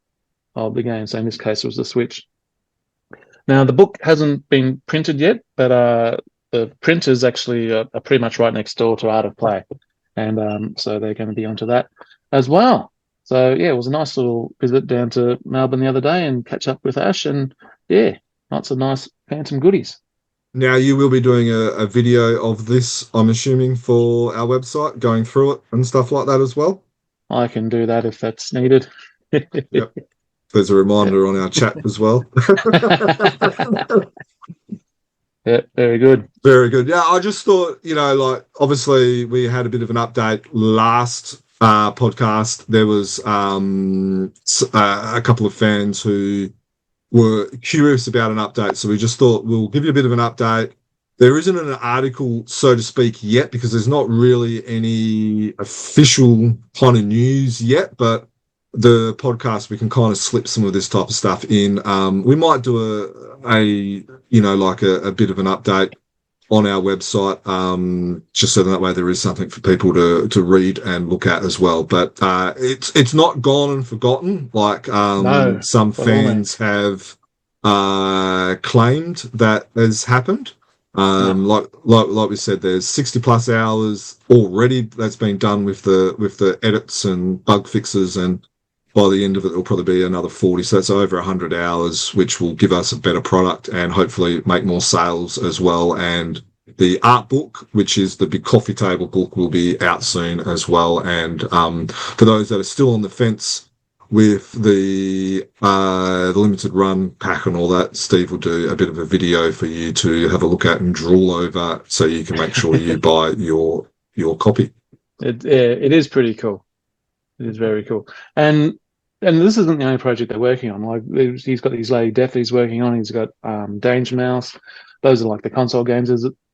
of the game. So in this case, it was the Switch. Now the book hasn't been printed yet, but the printers actually are pretty much right next door to Art of Play. And so they're going to be onto that as well. So, yeah, it was a nice little visit down to Melbourne the other day and catch up with Ash. And, yeah, lots of nice Phantom goodies. Now, you will be doing a video of this, I'm assuming, for our website, going through it and stuff like that as well? I can do that if that's needed. Yep. There's a reminder on our chat as well. Yeah, very good. Very good. Yeah, I just thought, obviously we had a bit of an update last podcast. There was a couple of fans who were curious about an update. So we just thought we'll give you a bit of an update. There isn't an article, so to speak, yet because there's not really any official kind of news yet, but the podcast, we can kind of slip some of this type of stuff in. We might do a bit of an update on our website, just so that way there is something for people to read and look at as well. But it's not gone and forgotten. Like some fans have claimed that has happened. Like we said, there's 60 plus hours already that's been done with the edits and bug fixes, and by the end of it, it'll probably be another 40. So that's over 100 hours, which will give us a better product and hopefully make more sales as well. And the art book, which is the big coffee table book, will be out soon as well. And for those that are still on the fence with the limited run pack and all that, Steve will do a bit of a video for you to have a look at and drool over, so you can make sure you buy your copy. It is pretty cool. It is very cool. And this isn't the only project they're working on. Like he's got these Lady Death he's working on. He's got Danger Mouse. Those are like the console games.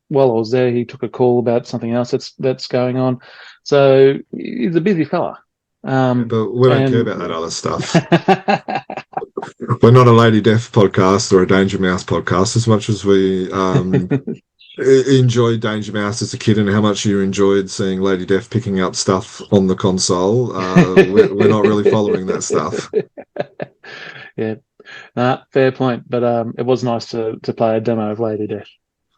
While I was there, he took a call about something else that's going on. So he's a busy fella. But we don't care about that other stuff. We're not a Lady Death podcast or a Danger Mouse podcast, as much as we enjoyed Danger Mouse as a kid and how much you enjoyed seeing Lady Death picking up stuff on the console. We're not really following that stuff. Yeah, fair point. But it was nice to play a demo of Lady Death.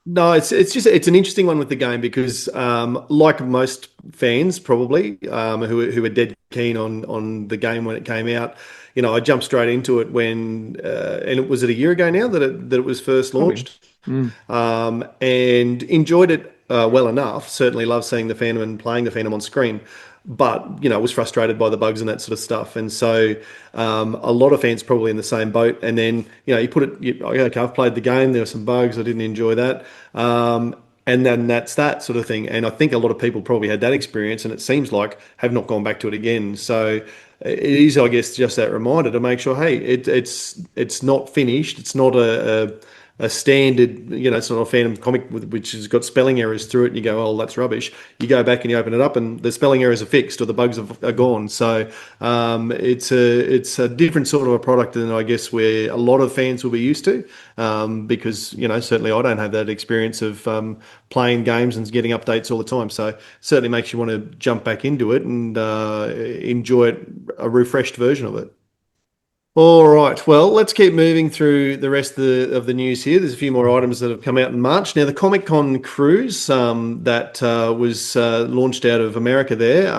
No, it's an interesting one with the game because, like most fans probably, who were dead keen on the game when it came out, I jumped straight into it when, and it was a year ago now that it was first launched, and enjoyed it well enough. Certainly love seeing the Phantom and playing the Phantom on screen, but was frustrated by the bugs and that sort of stuff. And so a lot of fans probably in the same boat. And then you put it, okay, I've played the game. There were some bugs. I didn't enjoy that. And then that's that sort of thing. And I think a lot of people probably had that experience, and it seems like have not gone back to it again. So it is, I guess, just that reminder to make sure, hey, it's not finished. It's not a standard, it's not a Phantom comic which has got spelling errors through it, and you go, oh, that's rubbish. You go back and you open it up, and the spelling errors are fixed or the bugs are gone. So it's a different sort of a product than I guess where a lot of fans will be used to, because certainly I don't have that experience of playing games and getting updates all the time. So certainly makes you want to jump back into it and enjoy a refreshed version of it. All right. Well, let's keep moving through the rest of the news here. There's a few more items that have come out in March. Now, the Comic-Con cruise that was launched out of America there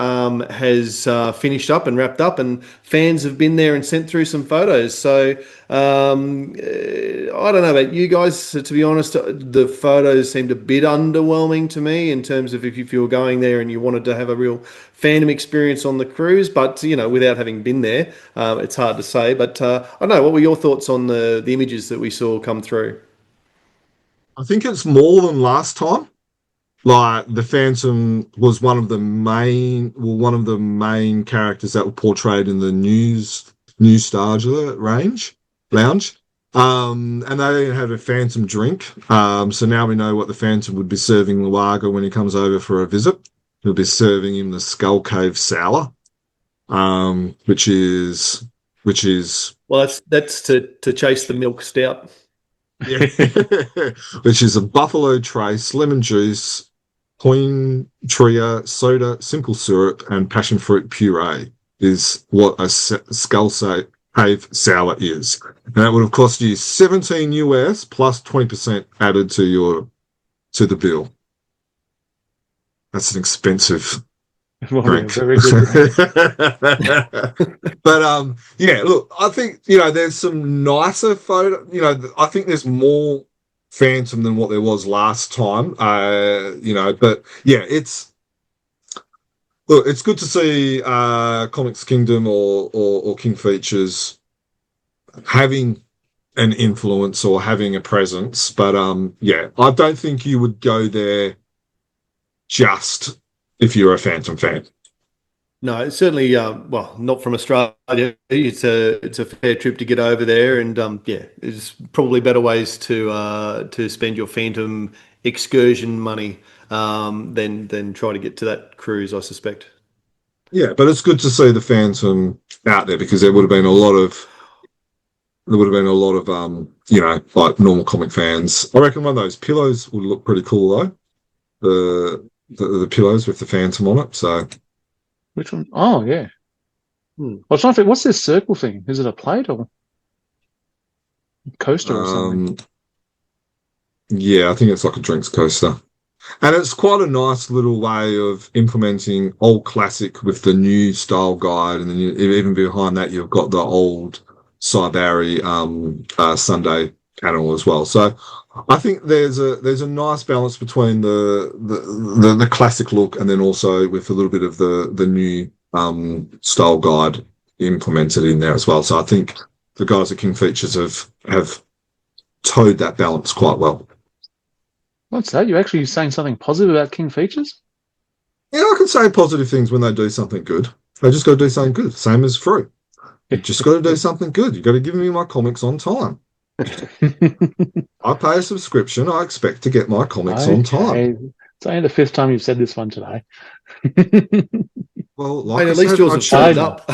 has finished up and wrapped up, and fans have been there and sent through some photos. So I don't know about you guys. To be honest, the photos seemed a bit underwhelming to me in terms of if you were going there and you wanted to have a real Phantom experience on the cruise. But, without having been there, it's hard to say. But I don't know, what were your thoughts on the images that we saw come through? I think it's more than last time. Like, the Phantom was one of the main characters that were portrayed in the New Starger lounge. And they had a Phantom drink. So now we know what the Phantom would be serving Luaga when he comes over for a visit. He'll be serving him the Skull Cave Sour, which is well, that's to chase the milk stout. Yeah, which is a Buffalo Trace, lemon juice, Point Tria soda, simple syrup, and passion fruit puree is what a Skull Cave Sour is. And that would have cost you $17 US plus 20% added to the bill. That's an expensive drink. Very good. But yeah, look, I think there's some nicer photo. I think there's more Phantom than what there was last time. But yeah, it's good to see Comics Kingdom or King Features having an influence or having a presence. But yeah, I don't think you would go there just if you're a Phantom fan. No, it's certainly well, not from Australia. It's a fair trip to get over there, and yeah, there's probably better ways to spend your Phantom excursion money than try to get to that cruise, I suspect. Yeah, but it's good to see the Phantom out there, because there would have been a lot of like normal comic fans. I reckon one of those pillows would look pretty cool though. The pillows with the Phantom on it. So, which one? Oh, yeah. I was trying to think, what's this circle thing? Is it a plate or coaster or something? Yeah, I think it's like a drinks coaster. And it's quite a nice little way of implementing old classic with the new style guide. And then even behind that, you've got the old Cybari Sunday panel as well. So I think there's a nice balance between the classic look and then also with a little bit of the new style guide implemented in there as well. So I think the guys at King Features have towed that balance quite well. What's that? You're actually saying something positive about King Features? Yeah, I can say positive things when they do something good. They just got to do something good. Same as Frew. You just got to do something good. You got to give me my comics on time. I pay a subscription. I expect to get my comics on time. It's only the fifth time you've said this one today. Well, like at least yours have showed up.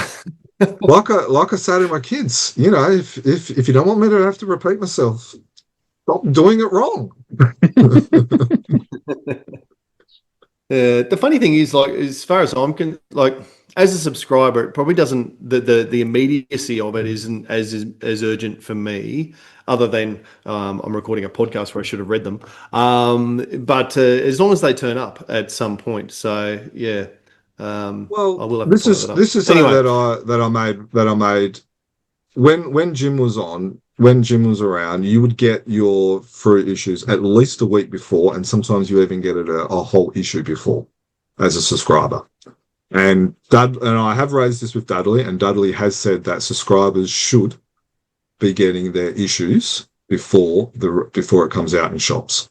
like I say to my kids, if you don't want me to have to repeat myself, stop doing it wrong. The funny thing is, like, as far as I'm as a subscriber, it probably doesn't, the immediacy of it isn't as urgent for me, other than I'm recording a podcast where I should have read them. But as long as they turn up at some point, so yeah. Well, I will have this to is follow this is anyway. something that I made when Jim was on, when Jim was around, you would get your fruit issues at least a week before, and sometimes you even get it a whole issue before as a subscriber. And I have raised this with Dudley, and Dudley has said that subscribers should be getting their issues before it comes out in shops.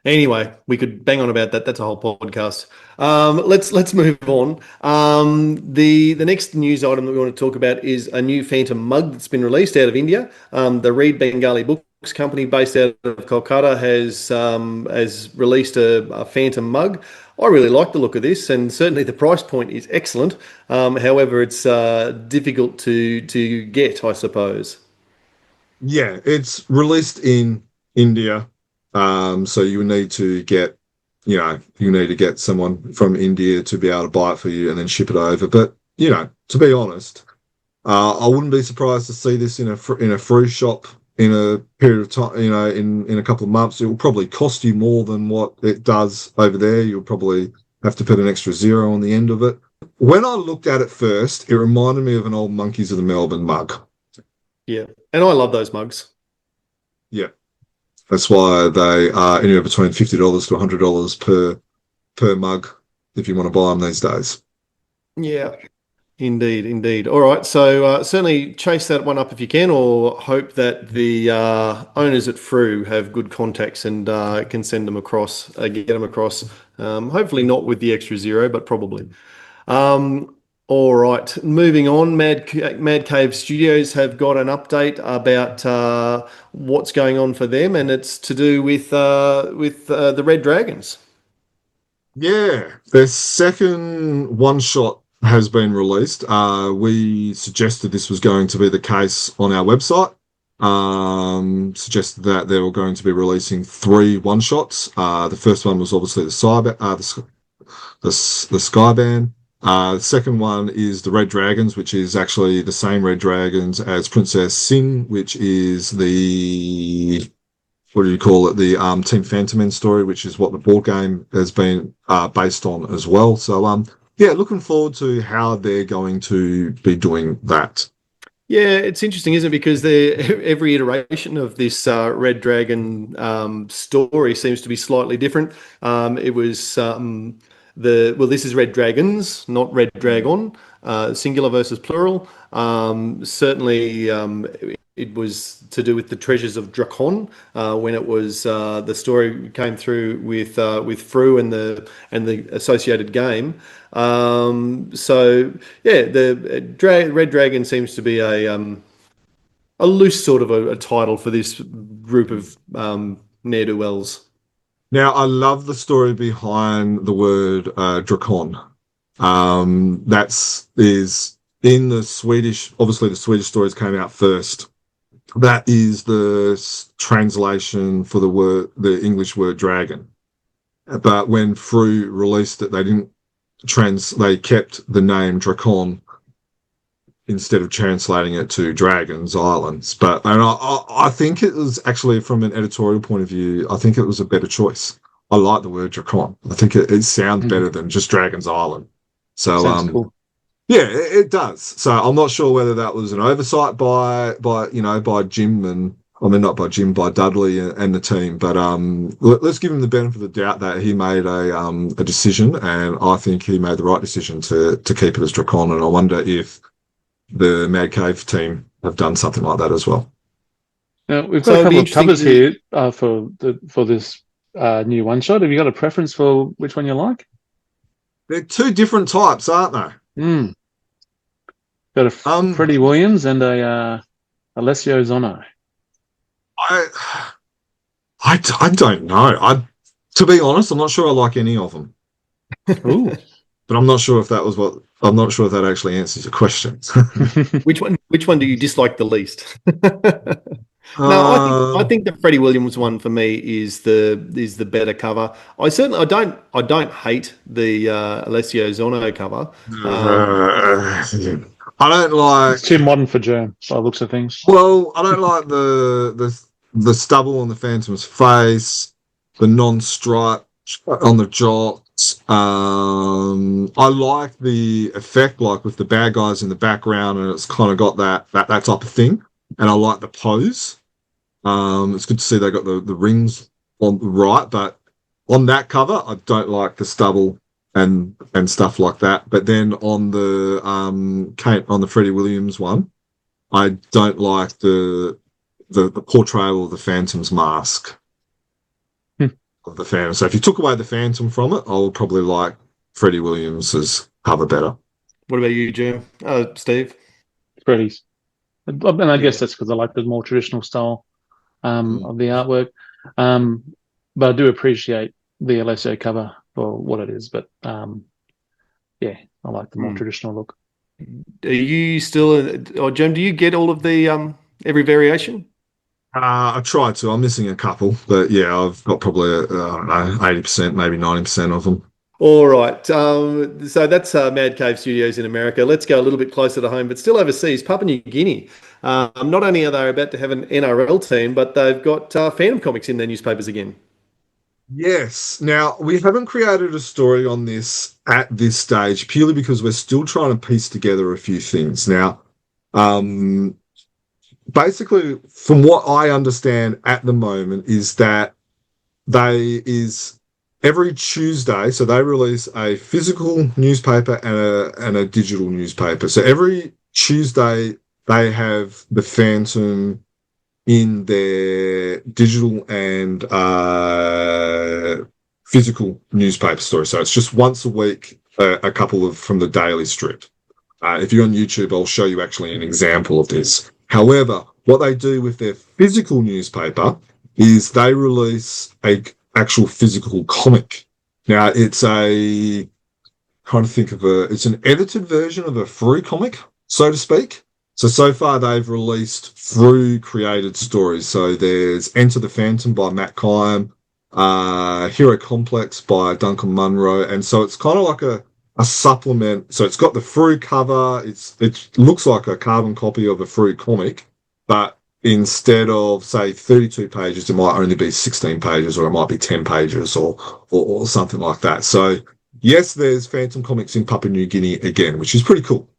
Anyway, we could bang on about that. That's a whole podcast. Let's move on. The next news item that we want to talk about is a new Phantom mug that's been released out of India. The Reed Bengali Books company, based out of Kolkata, has released a Phantom mug. I really like the look of this, and certainly the price point is excellent. However, it's difficult to get, I suppose. Yeah, it's released in India. So you need to get, someone from India to be able to buy it for you and then ship it over. But, to be honest, I wouldn't be surprised to see this in a Frew shop in a period of time, in a couple of months. It will probably cost you more than what it does over there. You'll probably have to put an extra zero on the end of it. When I looked at it first, it reminded me of an old Monkeys of the Melbourne mug. Yeah, and I love those mugs. Yeah. That's why they are anywhere between $50 to $100 per mug if you want to buy them these days. Yeah, indeed. All right, so certainly chase that one up if you can, or hope that the owners at Frew have good contacts and can send them across, get them across. Hopefully not with the extra zero, but probably. All right, moving on. Mad Cave Studios have got an update about what's going on for them, and it's to do with the Red Dragons. Yeah, their second one-shot has been released. We suggested this was going to be the case on our website. Suggested that they were going to be releasing 3 one-shots. The first one was obviously the Skyban. The second one is the Red Dragons, which is actually the same Red Dragons as Princess Sin, which is the, what do you call it, the Team Phantom Men story, which is what the board game has been based on as well. So, looking forward to how they're going to be doing that. Yeah, it's interesting, isn't it? Because every iteration of this Red Dragon story seems to be slightly different. It was... this is Red Dragons, not Red Dragon, singular versus plural. Certainly, it was to do with the treasures of Drakon when it was the story came through with Frew and the associated game. The Red Dragon seems to be a loose sort of a title for this group of ne'er-do-wells. Now, I love the story behind the word Drakon. That is in the Swedish, obviously the Swedish stories came out first. That is the translation for the English word dragon. But when Frew released it, they kept the name Drakon instead of translating it to Dragons Islands. And I think it was actually, from an editorial point of view, I think it was a better choice. I like the word Drakon. I think it sounds better than just Dragons Island. So, cool. Yeah, it does. So I'm not sure whether that was an oversight by Jim by Dudley and the team. But let's give him the benefit of the doubt that he made a decision, and I think he made the right decision to keep it as Drakon. And I wonder if the Mad Cave team have done something like that as well. Now, we've got a couple of covers here for this new one shot. Have you got a preference for which one you like? They're 2 different types, aren't they? Got a Freddie Williams and a Alessio Zono. I don't know. To be honest, I'm not sure I like any of them. Ooh. But I'm not sure if that actually answers your question. Which one do you dislike the least? No, I think the Freddie Williams one for me is the better cover. I don't hate the Alessio Zono cover. I don't like. It's too modern for Germ, by the looks of things. Well, I don't like the stubble on the Phantom's face, the non-stripe on the jaw. I like the effect, like with the bad guys in the background, and it's kind of got that type of thing. And I like the pose. It's good to see they got the rings on right, but on that cover, I don't like the stubble and stuff like that. But then on the Freddie Williams one, I don't like the portrayal of the Phantom's mask of the Phantom. So if you took away the Phantom from it, I would probably like Freddie Williams's cover better. What about you, Jim? Steve? Freddy's. And I guess that's because I like the more traditional style of the artwork. But I do appreciate the LSO cover for what it is. But yeah, I like the more traditional look. Are you still, or Jim, do you get all of the every variation? I tried to. I'm missing a couple, but yeah, I've got probably 80%, maybe 90% of them. All right. So that's Mad Cave Studios in America. Let's go a little bit closer to home, but still overseas. Papua New Guinea. Not only are they about to have an NRL team, but they've got Phantom Comics in their newspapers again. Yes. Now, we haven't created a story on this at this stage purely because we're still trying to piece together a few things. Now, basically, from what I understand at the moment is that every Tuesday, so they release a physical newspaper and a digital newspaper. So every Tuesday they have the Phantom in their digital and physical newspaper story. So it's just once a week, a couple of from the daily strip. If you're on YouTube, I'll show you actually an example of this. However, what they do with their physical newspaper is they release a actual physical comic. Now it's it's an edited version of a Frew comic, so to speak. So far they've released Frew created stories. So there's Enter the Phantom by Matt Kime, Hero Complex by Duncan Munro, and so it's kind of like a supplement. So it's got the Frew cover. It looks like a carbon copy of a Frew comic, but instead of, say, 32 pages, it might only be 16 pages, or it might be 10 pages, or something like that. So, yes, there's Phantom Comics in Papua New Guinea again, which is pretty cool.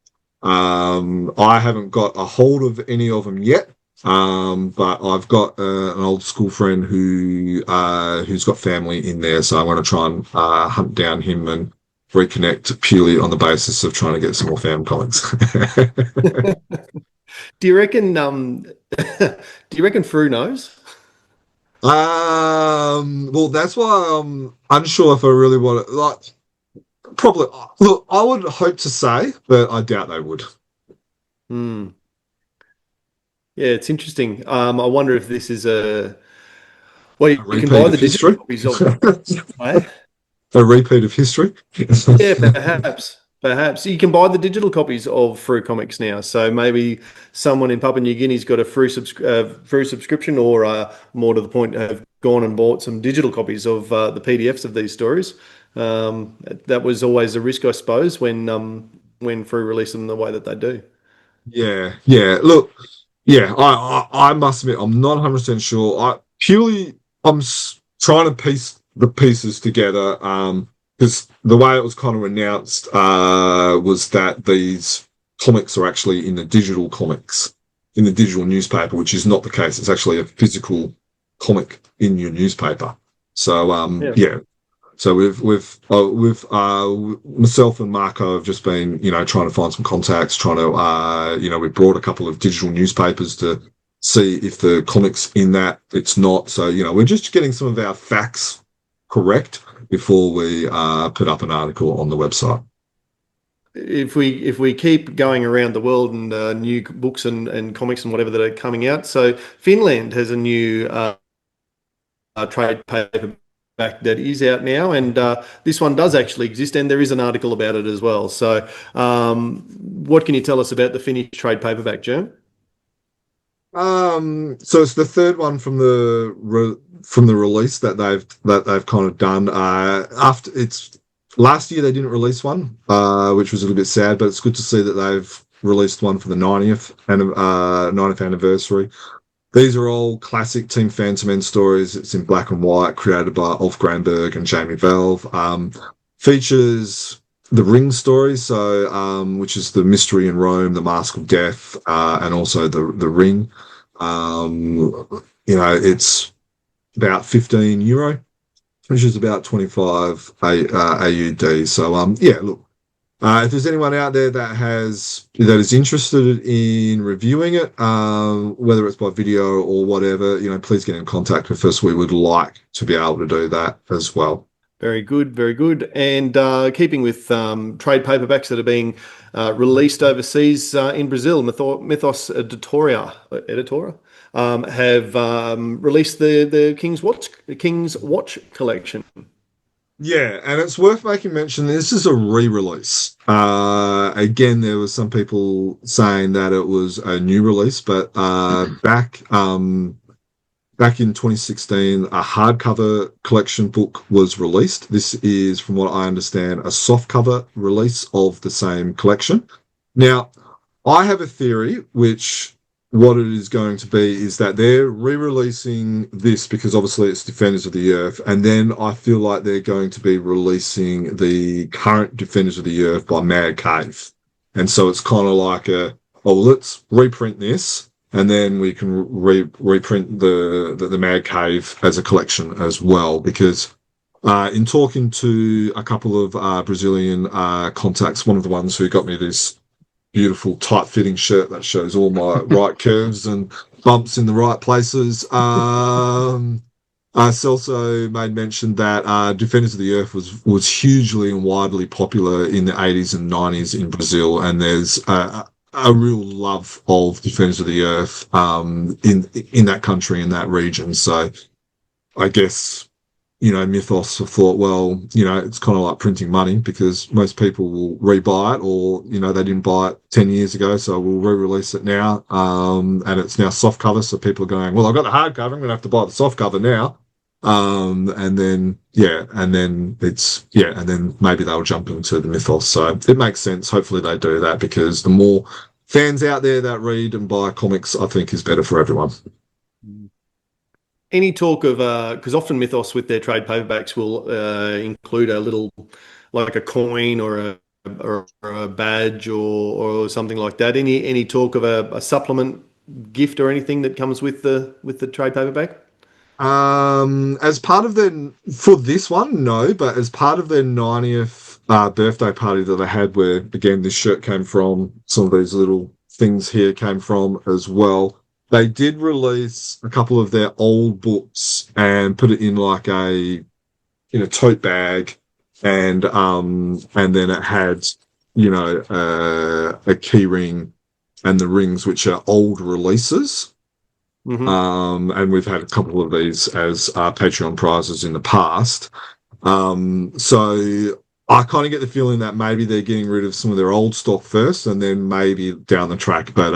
I haven't got a hold of any of them yet, but I've got an old school friend who's got family in there, so I want to try and hunt down him and reconnect purely on the basis of trying to get some more Phantom Comics. Do you reckon? Do you reckon Frew knows? Well, that's why I'm unsure if I really want to. Like, probably. Look, I would hope to say, but I doubt they would. Yeah, it's interesting. I wonder if this is a. Well, you can buy the digital copies of. Right? A repeat of history. Yeah, perhaps. Perhaps you can buy the digital copies of Frew comics now. So maybe someone in Papua New Guinea's got a Frew subscription, or more to the point, have gone and bought some digital copies of the PDFs of these stories. That was always a risk, I suppose, when Frew released them the way that they do. Yeah. Look, yeah, I must admit, I'm not 100% sure. I'm trying to piece the pieces together. Because the way it was kind of announced was that these comics are actually in the digital comics, in the digital newspaper, which is not the case. It's actually a physical comic in your newspaper. So, yeah. So with myself and Marco have just been, trying to find some contacts, trying to, we brought a couple of digital newspapers to see if the comics in that. It's not. So, we're just getting some of our facts correct before we put up an article on the website. If we keep going around the world and new books and comics and whatever that are coming out, so Finland has a new trade paperback that is out now, and this one does actually exist, and there is an article about it as well. So, what can you tell us about the Finnish trade paperback, Jerm? So it's the third one from the release that they've kind of done. After last year they didn't release one, which was a little bit sad, but it's good to see that they've released one for the 90th anniversary. These are all classic Team Phantom Men stories. It's in black and white, created by Ulf Granberg and Jamie Valve. features the ring story, so which is the mystery in Rome, the Mask of Death, and also the ring. It's about €15, which is about 25 AUD. So look. If there's anyone out there that is interested in reviewing it, whether it's by video or whatever, please get in contact with us. We would like to be able to do that as well. Very good, very good. And keeping with trade paperbacks that are being released overseas in Brazil, Mythos Editora have released the King's Watch collection. Yeah, and it's worth making mention, this is a re-release. Again, there was some people saying that it was a new release, but back in 2016, a hardcover collection book was released. This is, from what I understand, a softcover release of the same collection. Now, I have a theory, which what it is going to be is that they're re-releasing this because obviously it's Defenders of the Earth, and then I feel like they're going to be releasing the current Defenders of the Earth by Mad Cave. And so it's kind of like let's reprint this, and then we can reprint the Mad Cave as a collection as well, because in talking to a couple of Brazilian contacts, one of the ones who got me this beautiful tight-fitting shirt that shows all my right curves and bumps in the right places. Celso made mention that Defenders of the Earth was hugely and widely popular in the 80s and 90s in Brazil, and there's a real love of Defenders of the Earth in that country, in that region. So I guess Mythos have thought, well, it's kind of like printing money, because most people will rebuy it, or, they didn't buy it 10 years ago, so we'll re-release it now. And it's now soft cover, so people are going, well, I've got the hardcover, I'm going to have to buy the soft cover now. And then maybe they'll jump into the Mythos. So it makes sense. Hopefully they do that, because the more fans out there that read and buy comics, I think is better for everyone. Any talk of, because often Mythos with their trade paperbacks will include a little, like a coin or a badge or something like that. Any talk of a supplement gift or anything that comes with the trade paperback? As part of for this one, no, but as part of their 90th birthday party that they had, where again this shirt came from, some of these little things here came from as well. They did release a couple of their old books and put it in like a tote bag, and then it had a key ring and the rings, which are old releases. Mm-hmm. And we've had a couple of these as Patreon prizes in the past. So I kind of get the feeling that maybe they're getting rid of some of their old stock first, and then maybe down the track. But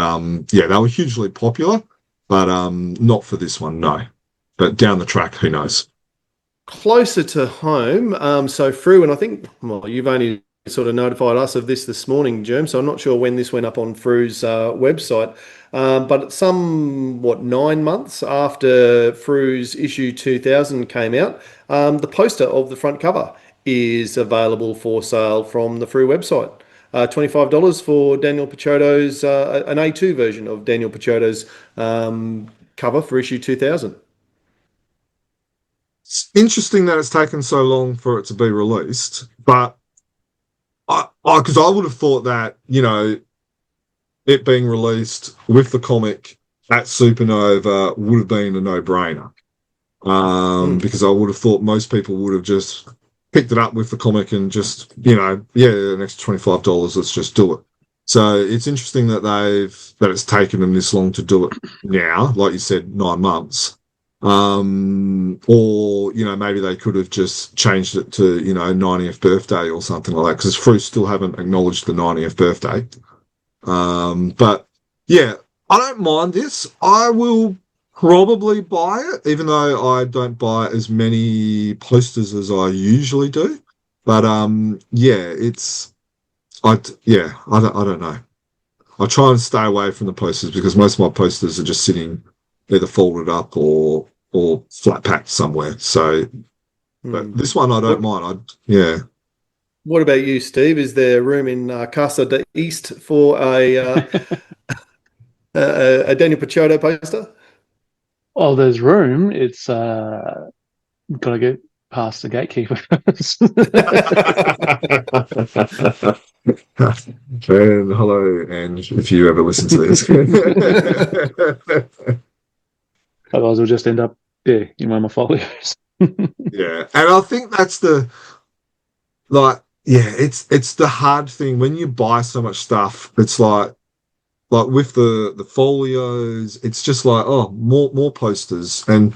they were hugely popular, but not for this one, no. But down the track, who knows? Closer to home, so Frew, and I think, well, you've only sort of notified us of this morning, Germ, so I'm not sure when this went up on Frew's website, but 9 months after Frew's issue 2000 came out, the poster of the front cover is available for sale from the Frew website. $25 for Daniel Picciotto's, an A2 version of Daniel Picciotto's cover for issue 2000. It's interesting that it's taken so long for it to be released, but because I would have thought that, it being released with the comic at Supernova would have been a no-brainer. Because I would have thought most people would have just picked it up with the comic and just, an extra $25, let's just do it. So it's interesting that it's taken them this long to do it now, like you said, 9 months. Or, maybe they could have just changed it to, 90th birthday or something like that, because Frew still haven't acknowledged the 90th birthday. But yeah, I don't mind this. I will probably buy it, even though I don't buy as many posters as I usually do. But I don't know. I try and stay away from the posters, because most of my posters are just sitting either folded up or flat packed somewhere. So, but this one I don't mind. What about you, Steve? Is there room in Casa de East for a Daniel Picciotto poster? Well, there's room. It's got to get past the gatekeeper first. And hello, and if you ever listen to this. Otherwise, we'll just end up, in one of my folios. Yeah, and I think that's it's the hard thing when you buy so much stuff. It's like with the folios, it's just like, oh, more posters. And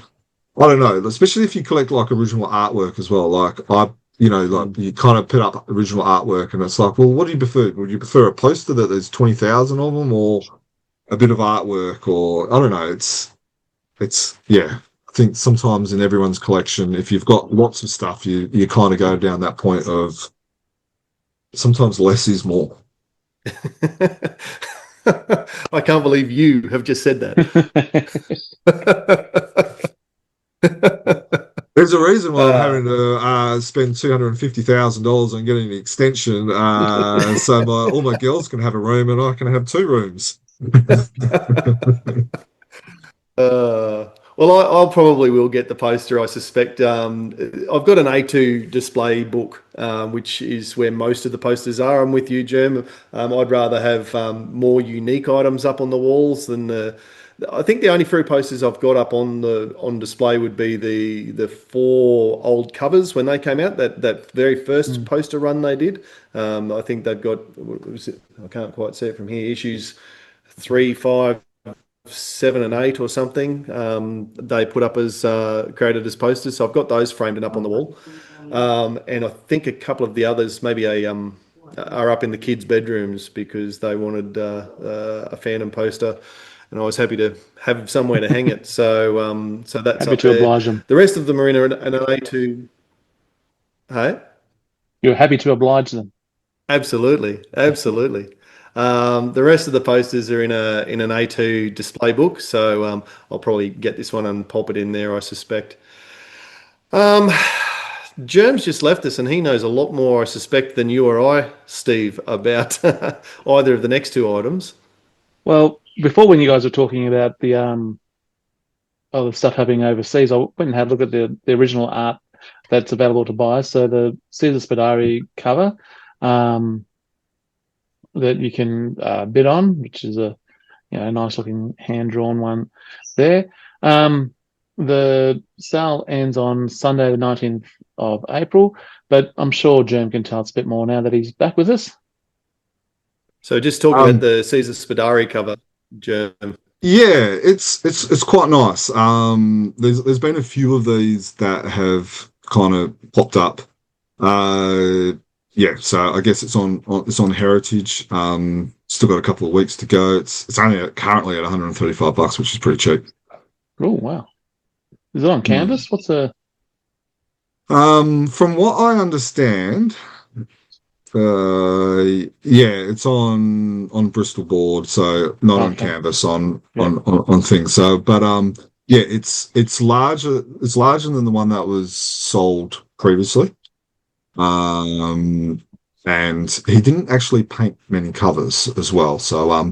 I don't know, especially if you collect like original artwork as well. Like you kind of put up original artwork, and it's like, well, what do you prefer? Would you prefer a poster that there's 20,000 of them, or a bit of artwork, or I don't know. It's yeah. I think sometimes in everyone's collection, if you've got lots of stuff, you kind of go down that point of sometimes less is more. I can't believe you have just said that. There's a reason why I'm having to spend $250,000 on getting an extension, so all my girls can have a room and I can have 2 rooms. Well, I'll probably will get the poster, I suspect. I've got an A2 display book, which is where most of the posters are. I'm with you, Jerm. I'd rather have more unique items up on the walls than I think the only Frew posters I've got up on display would be the 4 old covers when they came out. That very first poster run they did. I think they've got, I can't quite see it from here, issues 3, 5, 7 and 8 or something. They put up as created as posters, so I've got those framed and up on the wall. And I think a couple of the others maybe are up in the kids' bedrooms because they wanted a Phantom poster, and I was happy to have somewhere to hang it. So that's Happy up to there. oblige them. The rest of them are in an A2. Hey, You're happy to oblige them. absolutely. The rest of the posters are in an A2 display book, so I'll probably get this one and pop it in there, I suspect. Germ's just left us, and he knows a lot more, I suspect, than you or I, Steve, about either of the next 2 items. Well, before when you guys were talking about the stuff happening overseas, I went and had a look at the original art that's available to buy. So the Caesar Spadari cover that you can bid on, which is a nice looking hand drawn one there. The sale ends on Sunday the 19th of April, but I'm sure Jerm can tell us a bit more now that he's back with us. So just talking about the Caesar Spadari cover, Jerm. Yeah, it's quite nice. There's been a few of these that have kind of popped up. Yeah, so I guess it's on Heritage. Still got a couple of weeks to go. It's only currently at $135, which is pretty cheap. Oh wow! Is it on canvas? What's the? From what I understand, it's on Bristol board, so not on canvas, on things. So, but it's larger. It's larger than the one that was sold previously. And he didn't actually paint many covers as well. So, I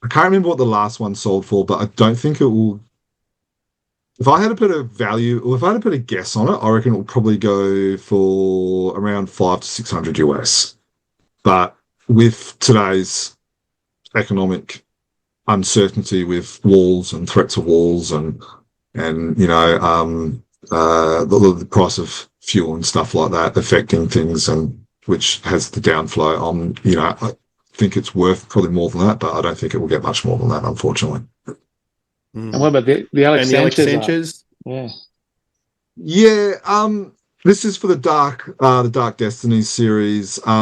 can't remember what the last one sold for, but I don't think it will. If I had to put a value, or if I had to put a guess on it, I reckon it will probably go for around $500 to $600 US. But with today's economic uncertainty with walls and threats of walls and the price of fuel and stuff like that affecting things, and which has the downflow. I think it's worth probably more than that, but I don't think it will get much more than that, unfortunately. And what about the Alex Sanchez? Yeah. This is for the Dark Destinies series. What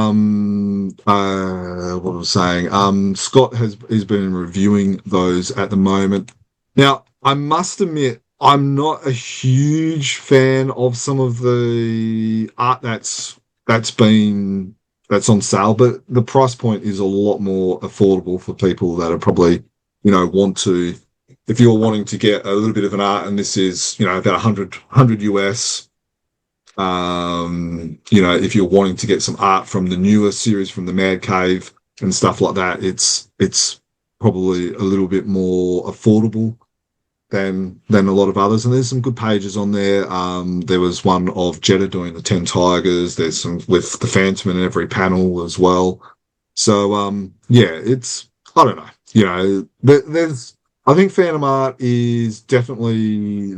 I was saying, Scott has been reviewing those at the moment. Now, I must admit, I'm not a huge fan of some of the art that's on sale, but the price point is a lot more affordable for people that are probably, want to. If you're wanting to get a little bit of an art, and this is, about $100 US, If you're wanting to get some art from the newer series from the Mad Cave and stuff like that, it's probably a little bit more affordable than a lot of others. And there's some good pages on there. There was one of Jeddah doing the 10 Tigers. There's some with the Phantom in every panel as well. So I don't know. There's I think Phantom art is definitely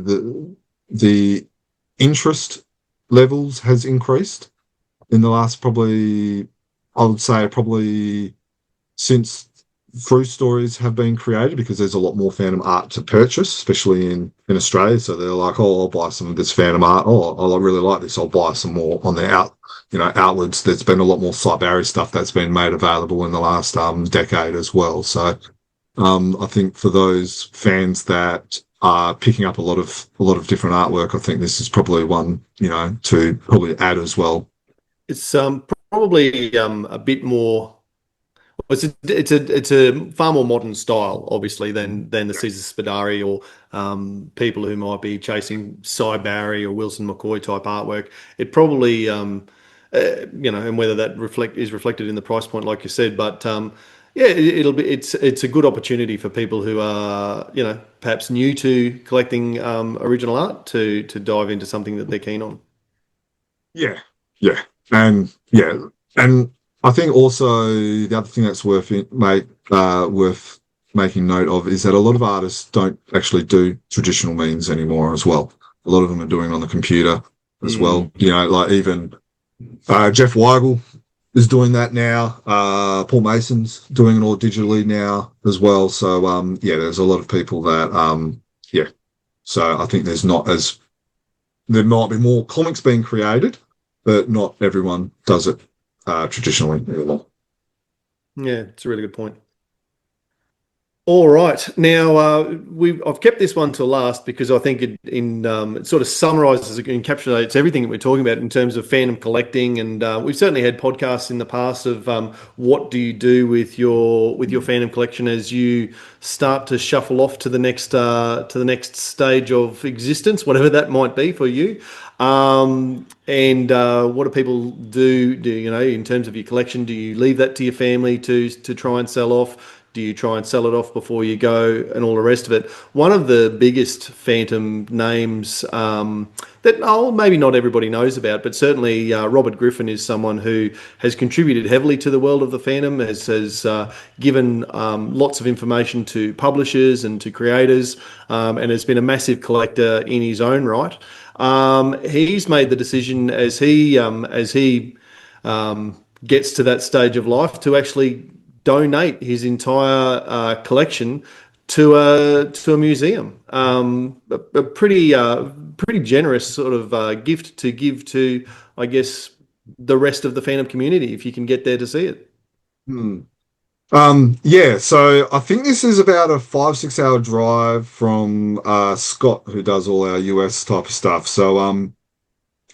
the interest levels has increased in the last probably since Frew stories have been created, because there's a lot more Phantom art to purchase, especially in Australia. So they're like, oh, I'll buy some of this Phantom art. Oh, I really like this. I'll buy some more on the outwards. There's been a lot more Sibari stuff that's been made available in the last decade as well. So I think for those fans that are picking up a lot of different artwork, I think this is probably one to probably add as well. It's probably a bit more. It's a far more modern style, obviously, than the Cesar Spadari or people who might be chasing Cy Barry or Wilson McCoy type artwork. It probably and whether that is reflected in the price point, like you said, but it's a good opportunity for people who are perhaps new to collecting original art to dive into something that they're keen on. And I think also the other thing that's worth making note of is that a lot of artists don't actually do traditional means anymore as well. A lot of them are doing it on the computer as well. Like even Jeff Weigel is doing that now. Paul Mason's doing it all digitally now as well. So there's a lot of people that So I think there might be more comics being created, but not everyone does it traditionally anymore. Yeah, it's a really good point. All right, now I've kept this one to last because I think it sort of summarizes and encapsulates everything that we're talking about in terms of fandom collecting, and we've certainly had podcasts in the past of what do you do with your fandom collection as you start to shuffle off to the next stage of existence, whatever that might be for you. And what do people do in terms of your collection? Do you leave that to your family to try and sell off? Do you try and sell it off before you go and all the rest of it? One of the biggest Phantom names that maybe not everybody knows about, but certainly Robert Griffin is someone who has contributed heavily to the world of the Phantom, has given lots of information to publishers and to creators, and has been a massive collector in his own right. He's made the decision as he gets to that stage of life to actually donate his entire collection to a museum. A pretty generous sort of gift to give to, I guess, the rest of the Phantom community if you can get there to see it. So I think this is about a 5-6 hour drive from Scott, who does all our US type of stuff. So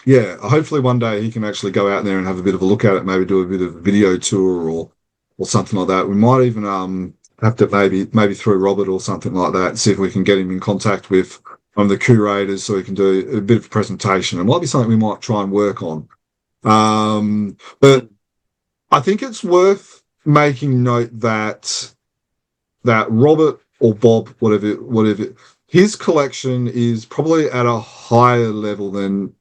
hopefully one day he can actually go out there and have a bit of a look at it, maybe do a bit of a video tour or something like that. We might even have to maybe through Robert or something like that, see if we can get him in contact with one of the curators so he can do a bit of a presentation. It might be something we might try and work on. But I think it's worth making note that Robert or Bob, whatever, his collection is probably at a higher level than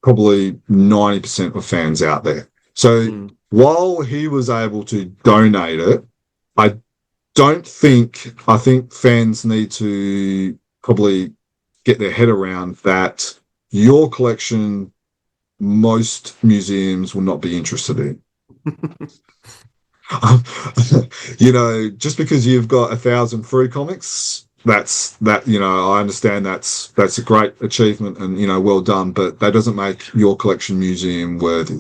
probably 90% of fans out there. So while he was able to donate it, I think fans need to probably get their head around that your collection, most museums will not be interested in. Just because you've got 1,000 Frew comics, I understand that's a great achievement and well done, but that doesn't make your collection museum worthy.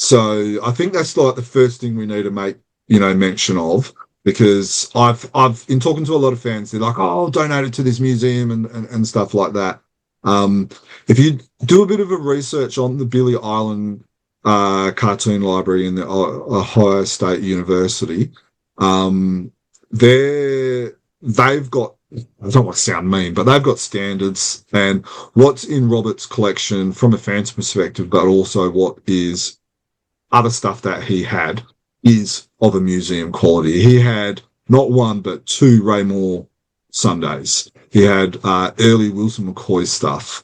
So I think that's like the first thing we need to make mention of, because I've in talking to a lot of fans, they're like, oh, I'll donate it to this museum and stuff like that. If you do a bit of a research on the Billy Island cartoon library in the Ohio State University, they've got I don't want to sound mean, but they've got standards, and what's in Robert's collection from a fan's perspective, but also what is other stuff that he had is of a museum quality. He had not one, but two Raymore Sundays. He had early Wilson McCoy stuff.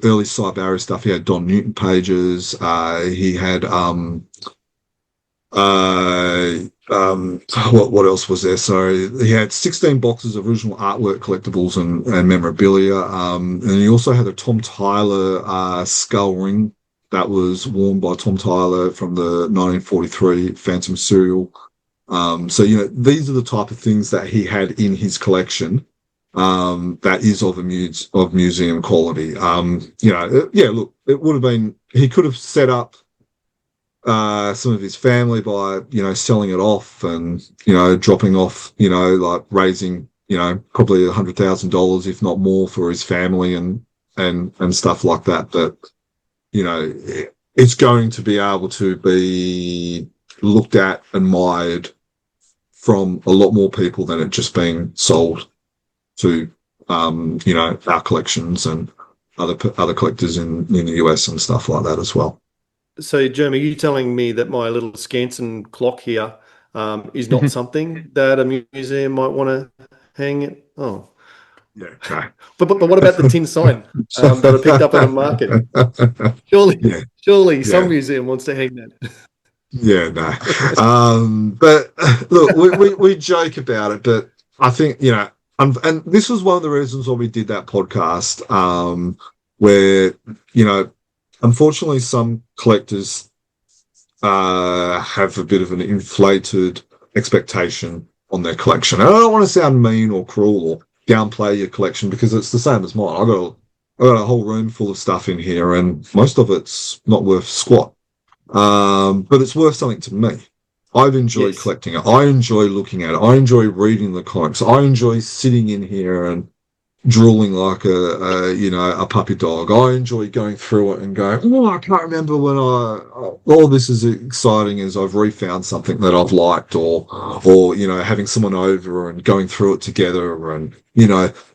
Early Cy Barry stuff. He had Don Newton pages. He had what else was there? Sorry, he had 16 boxes of original artwork, collectibles, and memorabilia. And he also had a Tom Tyler skull ring that was worn by Tom Tyler from the 1943 Phantom serial. So these are the type of things that he had in his collection. That is of museum quality. Look, it would have been, he could have set up some of his family by selling it off and dropping off, like raising probably $100,000 if not more for his family and stuff like that. But it's going to be able to be looked at, admired from a lot more people than it just being sold to our collections and other collectors in the US and stuff like that as well. So, Jeremy, are you telling me that my little Skansen clock here is not something that a museum might want to hang it? Oh, yeah. Okay. But what about the tin sign that I picked up at a market? Surely some museum wants to hang that. Yeah, no. But look, we joke about it, but I think and this was one of the reasons why we did that podcast, where unfortunately some collectors have a bit of an inflated expectation on their collection. And I don't want to sound mean or cruel or downplay your collection, because it's the same as mine. I got a whole room full of stuff in here, and most of it's not worth squat. But it's worth something to me. I've enjoyed collecting it. I enjoy looking at it. I enjoy reading the comics. I enjoy sitting in here and drooling like a puppy dog. I enjoy going through it and going, I can't remember when all this is exciting as I've refound something that I've liked, or having someone over and going through it together. And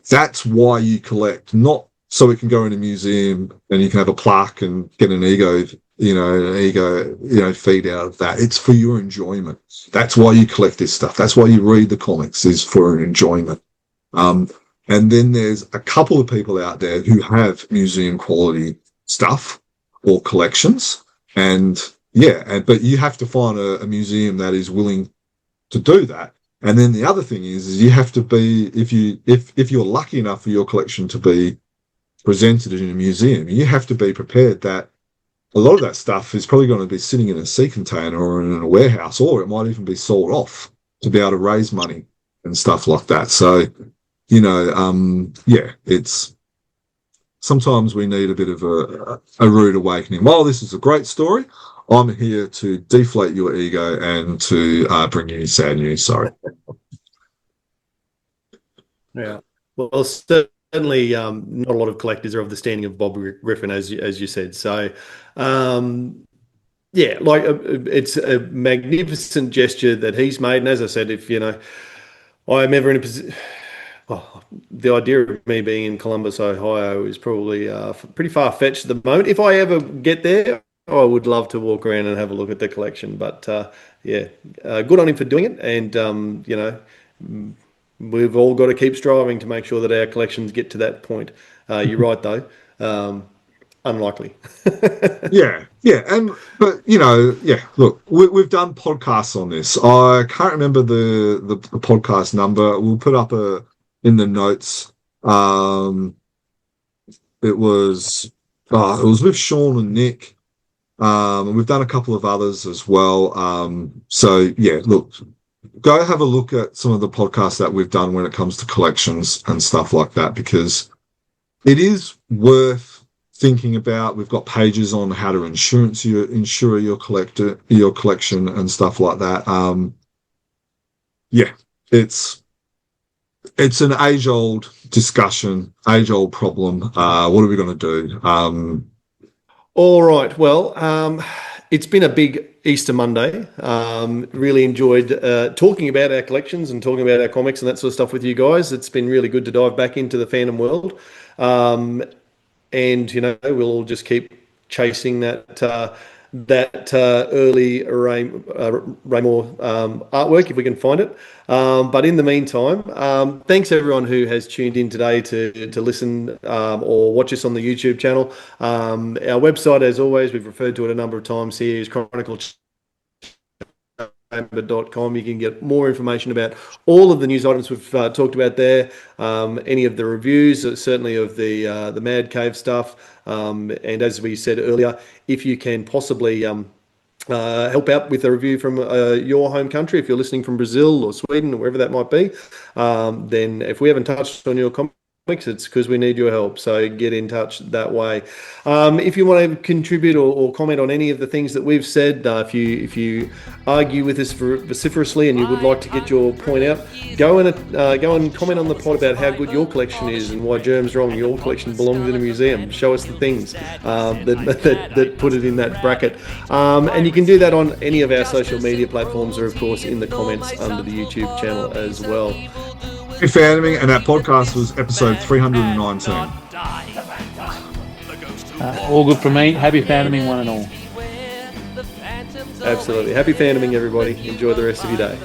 that's why you collect, not so it can go in a museum and you can have a plaque and get an ego feed out of that. It's for your enjoyment. That's why you collect this stuff. That's why you read the comics, is for an enjoyment. And then there's a couple of people out there who have museum quality stuff or collections, but you have to find a museum that is willing to do that. And then the other thing is you have to be, if you're lucky enough for your collection to be presented in a museum, you have to be prepared that a lot of that stuff is probably going to be sitting in a sea container or in a warehouse, or it might even be sold off to be able to raise money and stuff like that. So, it's sometimes we need a bit of a rude awakening. While this is a great story, I'm here to deflate your ego and to bring you sad news. Sorry. Yeah. Well, certainly not a lot of collectors are of the standing of Bob Griffin, as you said. So, it's a magnificent gesture that he's made. And as I said, if I'm ever in a position, the idea of me being in Columbus, Ohio, is probably pretty far-fetched at the moment. If I ever get there, I would love to walk around and have a look at the collection. But good on him for doing it. And we've all got to keep striving to make sure that our collections get to that point. You're right, though. Unlikely. Look, we've done podcasts on this. I can't remember the podcast number. We'll put up in the notes. It was with Sean and Nick. And we've done a couple of others as well. Look, go have a look at some of the podcasts that we've done when it comes to collections and stuff like that, because it is worth thinking about. We've got pages on how to insure your collection and stuff like that. It's an age-old discussion, age-old problem. What are we going to do? All right. Well, it's been a big Easter Monday. Really enjoyed talking about our collections and talking about our comics and that sort of stuff with you guys. It's been really good to dive back into the fandom world. And, we'll all just keep chasing that early Raymore artwork if we can find it. But in the meantime, thanks everyone who has tuned in today to listen or watch us on the YouTube channel. Our website, as always, we've referred to it a number of times here, is chroniclechamber.com. You can get more information about all of the news items we've talked about there, any of the reviews, certainly of the Mad Cave stuff. And as we said earlier, if you can possibly help out with a review from your home country, if you're listening from Brazil or Sweden or wherever that might be, then if we haven't touched on your comics, it's because we need your help. So get in touch that way. If you want to contribute or comment on any of the things that we've said, if you argue with us vociferously and you would like to get your point out, go and comment on the pod about how good your collection is and why Germ's wrong. Your collection belongs in a museum. Show us the things that put it in that bracket. And you can do that on any of our social media platforms, or of course in the comments under the YouTube channel as well. Happy fandoming, and that podcast was episode 319. All good from me. Happy fandoming, one and all. Absolutely. Happy fandoming, everybody. Enjoy the rest of your day.